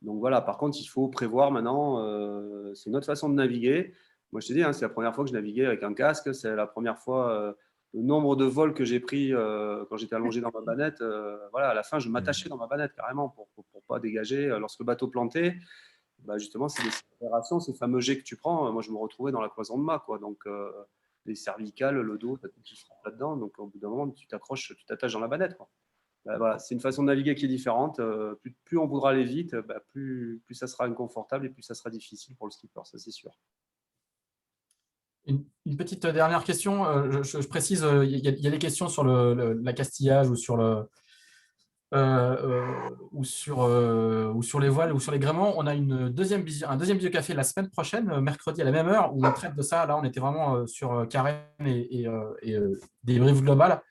Donc voilà, par contre, il faut prévoir maintenant, c'est notre façon de naviguer. Moi, je te dis, hein, c'est la première fois que je naviguais avec un casque. C'est la première fois, le nombre de vols que j'ai pris quand j'étais allongé dans ma banette. Voilà, à la fin, je m'attachais dans ma banette carrément pour ne pas dégager. Lorsque le bateau plantait, bah, justement, c'est des accélérations, ces fameux jets que tu prends. Moi, je me retrouvais dans la cloison de mât, quoi. Donc, les cervicales, le dos, tu as tout qui se frappe là-dedans. Donc, au bout d'un moment, tu t'accroches, tu t'attaches dans la banette, quoi. Voilà, c'est une façon de naviguer qui est différente. Plus on voudra aller vite, plus ça sera inconfortable et plus ça sera difficile pour le skipper, ça c'est sûr. Une petite dernière question. Je précise, il y a des questions sur l'accastillage ou sur ou sur les voiles ou sur les gréements. On a un deuxième biocafé la semaine prochaine, mercredi à la même heure, où on traite de ça. Là, on était vraiment sur carène et débrief global.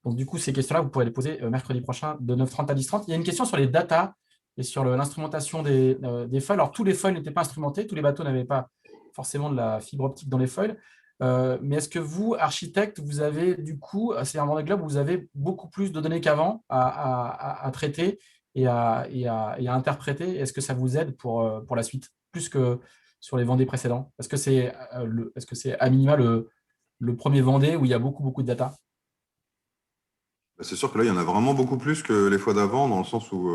Donc, du coup, ces questions-là, vous pourrez les poser mercredi prochain de 9h30 à 10h30. Il y a une question sur les datas et sur l'instrumentation des foils. Alors, tous les foils n'étaient pas instrumentés, tous les bateaux n'avaient pas forcément de la fibre optique dans les foils. Mais est-ce que vous, architecte, vous avez du coup, c'est un Vendée Globe où vous avez beaucoup plus de données qu'avant à traiter et à interpréter? Est-ce que ça vous aide pour la suite, plus que sur les Vendées précédents? Est-ce que c'est à minima le premier Vendée où il y a beaucoup, beaucoup de data? C'est sûr que là, il y en a vraiment beaucoup plus que les fois d'avant, dans le sens où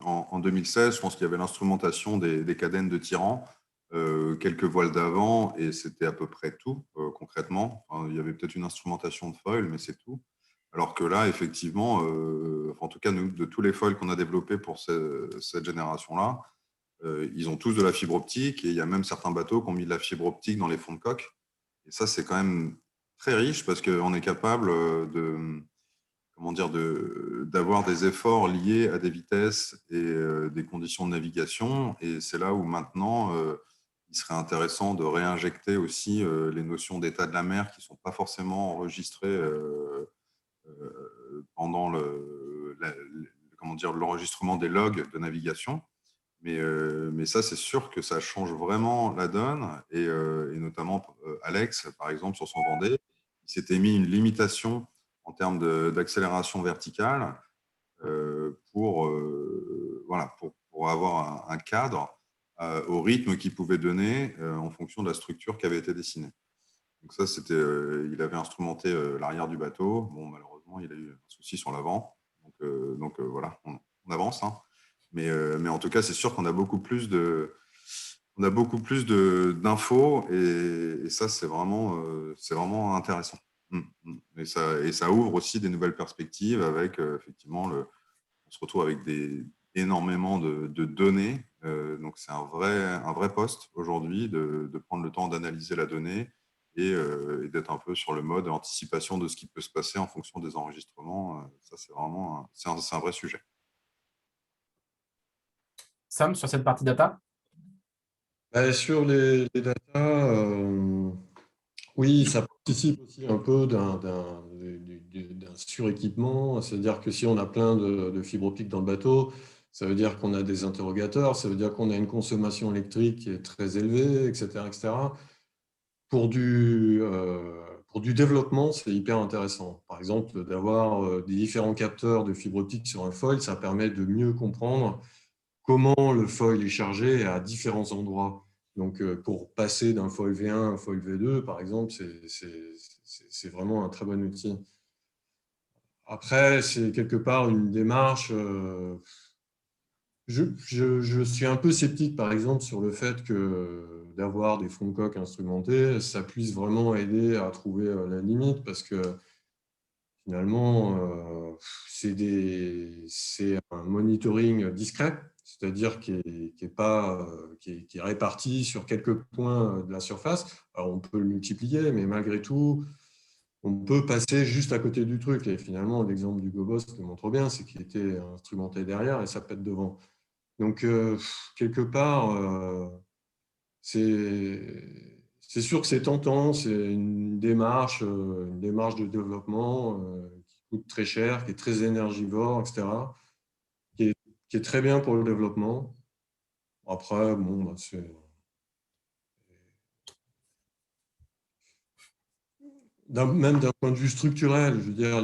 en 2016, je pense qu'il y avait l'instrumentation des cadènes de tirant, quelques voiles d'avant, et c'était à peu près tout, concrètement. Enfin, il y avait peut-être une instrumentation de foil, mais c'est tout. Alors que là, effectivement, en tout cas, nous, de tous les foils qu'on a développés pour cette génération-là, ils ont tous de la fibre optique, et il y a même certains bateaux qui ont mis de la fibre optique dans les fonds de coque. Et ça, c'est quand même très riche, parce qu'on est capable d'avoir des efforts liés à des vitesses et des conditions de navigation. Et c'est là où maintenant, il serait intéressant de réinjecter aussi les notions d'état de la mer qui ne sont pas forcément enregistrées pendant l'enregistrement des logs de navigation. Mais ça, c'est sûr que ça change vraiment la donne. Et notamment, Alex, par exemple, sur son Vendée, il s'était mis une limitation en termes d'accélération verticale pour avoir un cadre au rythme qu'il pouvait donner en fonction de la structure qui avait été dessinée. Donc ça, il avait instrumenté l'arrière du bateau. Bon, malheureusement, il a eu un souci sur l'avant. Donc voilà, on avance. Hein. Mais en tout cas, c'est sûr qu'on a beaucoup plus d'infos et ça, c'est vraiment intéressant. Et ça ouvre aussi des nouvelles perspectives avec, effectivement, on se retrouve avec énormément de données. Donc, c'est un vrai poste aujourd'hui de prendre le temps d'analyser la donnée et d'être un peu sur le mode anticipation de ce qui peut se passer en fonction des enregistrements. Ça, c'est vraiment un vrai sujet. Sam, sur cette partie data? Sur les datas, oui, ça participe aussi un peu d'un suréquipement. C'est-à-dire que si on a plein de fibres optiques dans le bateau, ça veut dire qu'on a des interrogateurs, ça veut dire qu'on a une consommation électrique qui est très élevée, etc., etc. Pour du développement, c'est hyper intéressant. Par exemple, d'avoir des différents capteurs de fibres optiques sur un foil, ça permet de mieux comprendre comment le foil est chargé à différents endroits. Donc, pour passer d'un foil V1 à un foil V2, par exemple, c'est vraiment un très bon outil. Après, c'est quelque part une démarche. Je suis un peu sceptique, par exemple, sur le fait que d'avoir des fonds de coque instrumentés, ça puisse vraiment aider à trouver la limite, parce que finalement, c'est un monitoring discret, c'est-à-dire qui est réparti sur quelques points de la surface. Alors, on peut le multiplier, mais malgré tout, on peut passer juste à côté du truc. Et finalement, l'exemple du Gobos le montre bien, c'est qu'il était instrumenté derrière et ça pète devant. Donc, quelque part, c'est sûr que c'est tentant, c'est une démarche de développement qui coûte très cher, qui est très énergivore, etc., qui est très bien pour le développement. Après, bon, même d'un point de vue structurel, je veux dire,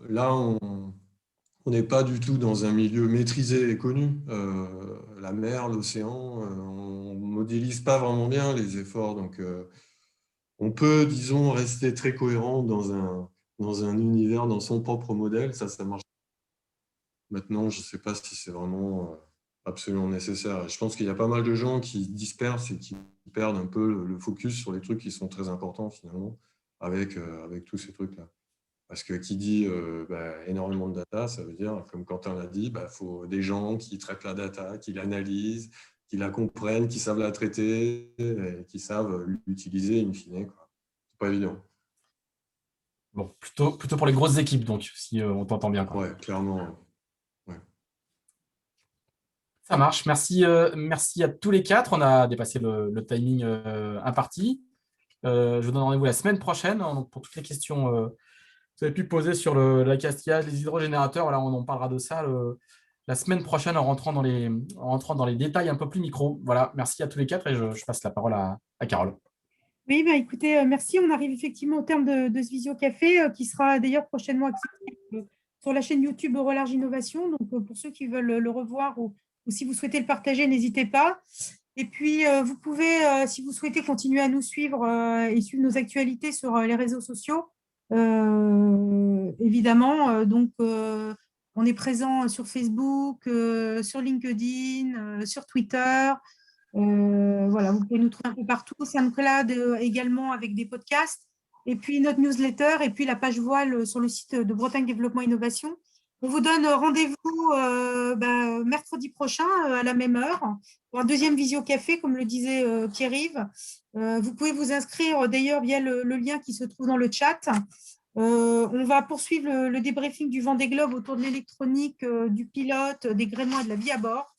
là, on n'est pas du tout dans un milieu maîtrisé et connu. La mer, l'océan, on ne modélise pas vraiment bien les efforts. Donc, on peut, disons, rester très cohérent dans un univers, dans son propre modèle. Ça marche. Maintenant, je ne sais pas si c'est vraiment absolument nécessaire. Et je pense qu'il y a pas mal de gens qui dispersent et qui perdent un peu le focus sur les trucs qui sont très importants, finalement, avec tous ces trucs-là. Parce que qui dit énormément de data, ça veut dire, comme Quentin l'a dit, faut des gens qui traitent la data, qui l'analysent, qui la comprennent, qui savent la traiter, et qui savent l'utiliser in fine. C'est pas évident. Bon, plutôt pour les grosses équipes, donc, si on t'entend bien. Ouais, clairement. Ouais. Ça marche. Merci à tous les quatre. On a dépassé le timing imparti. Je vous donne rendez-vous la semaine prochaine pour toutes les questions que vous avez pu poser sur l'accastillage, les hydrogénérateurs. Voilà, on en parlera de ça la semaine prochaine en rentrant dans les détails un peu plus micro. Voilà, merci à tous les quatre et je passe la parole à Carole. Oui, écoutez, merci. On arrive effectivement au terme de ce visio-café qui sera d'ailleurs prochainement accessible sur la chaîne YouTube Eurolarge Innovation. Donc, pour ceux qui veulent le revoir ou si vous souhaitez le partager, n'hésitez pas. Et puis, vous pouvez, si vous souhaitez, continuer à nous suivre et suivre nos actualités sur les réseaux sociaux. Évidemment, donc, on est présent sur Facebook, sur LinkedIn, sur Twitter. Voilà, vous pouvez nous trouver un peu partout. SoundCloud également avec des podcasts. Et puis notre newsletter et puis la page voile sur le site de Bretagne Développement Innovation. On vous donne rendez-vous mercredi prochain à la même heure pour un deuxième visio-café, comme le disait Pierre-Yves. Vous pouvez vous inscrire d'ailleurs via le lien qui se trouve dans le chat. On va poursuivre le débriefing du Vendée Globe autour de l'électronique, du pilote, des gréements et de la vie à bord.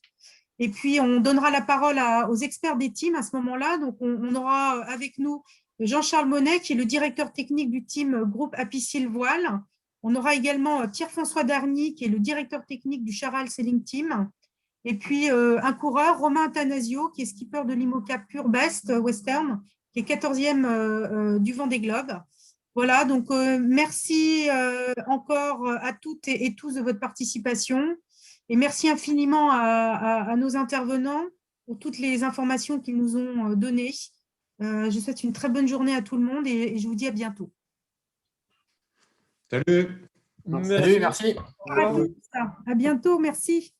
Et puis, on donnera la parole aux experts des teams à ce moment-là. Donc, on aura avec nous Jean-Charles Monet, qui est le directeur technique du team groupe Apicil Voile. On aura également Pierre-François Darny, qui est le directeur technique du Charal Sailing Team. Et puis, un coureur, Romain Athanasio, qui est skipper de l'IMOCA Pure Best Western, qui est 14e du Vendée Globe. Voilà, donc merci encore à toutes et tous de votre participation. Et merci infiniment à nos intervenants pour toutes les informations qu'ils nous ont données. Je vous souhaite une très bonne journée à tout le monde et je vous dis à bientôt. Salut. Salut, merci. À bientôt, merci.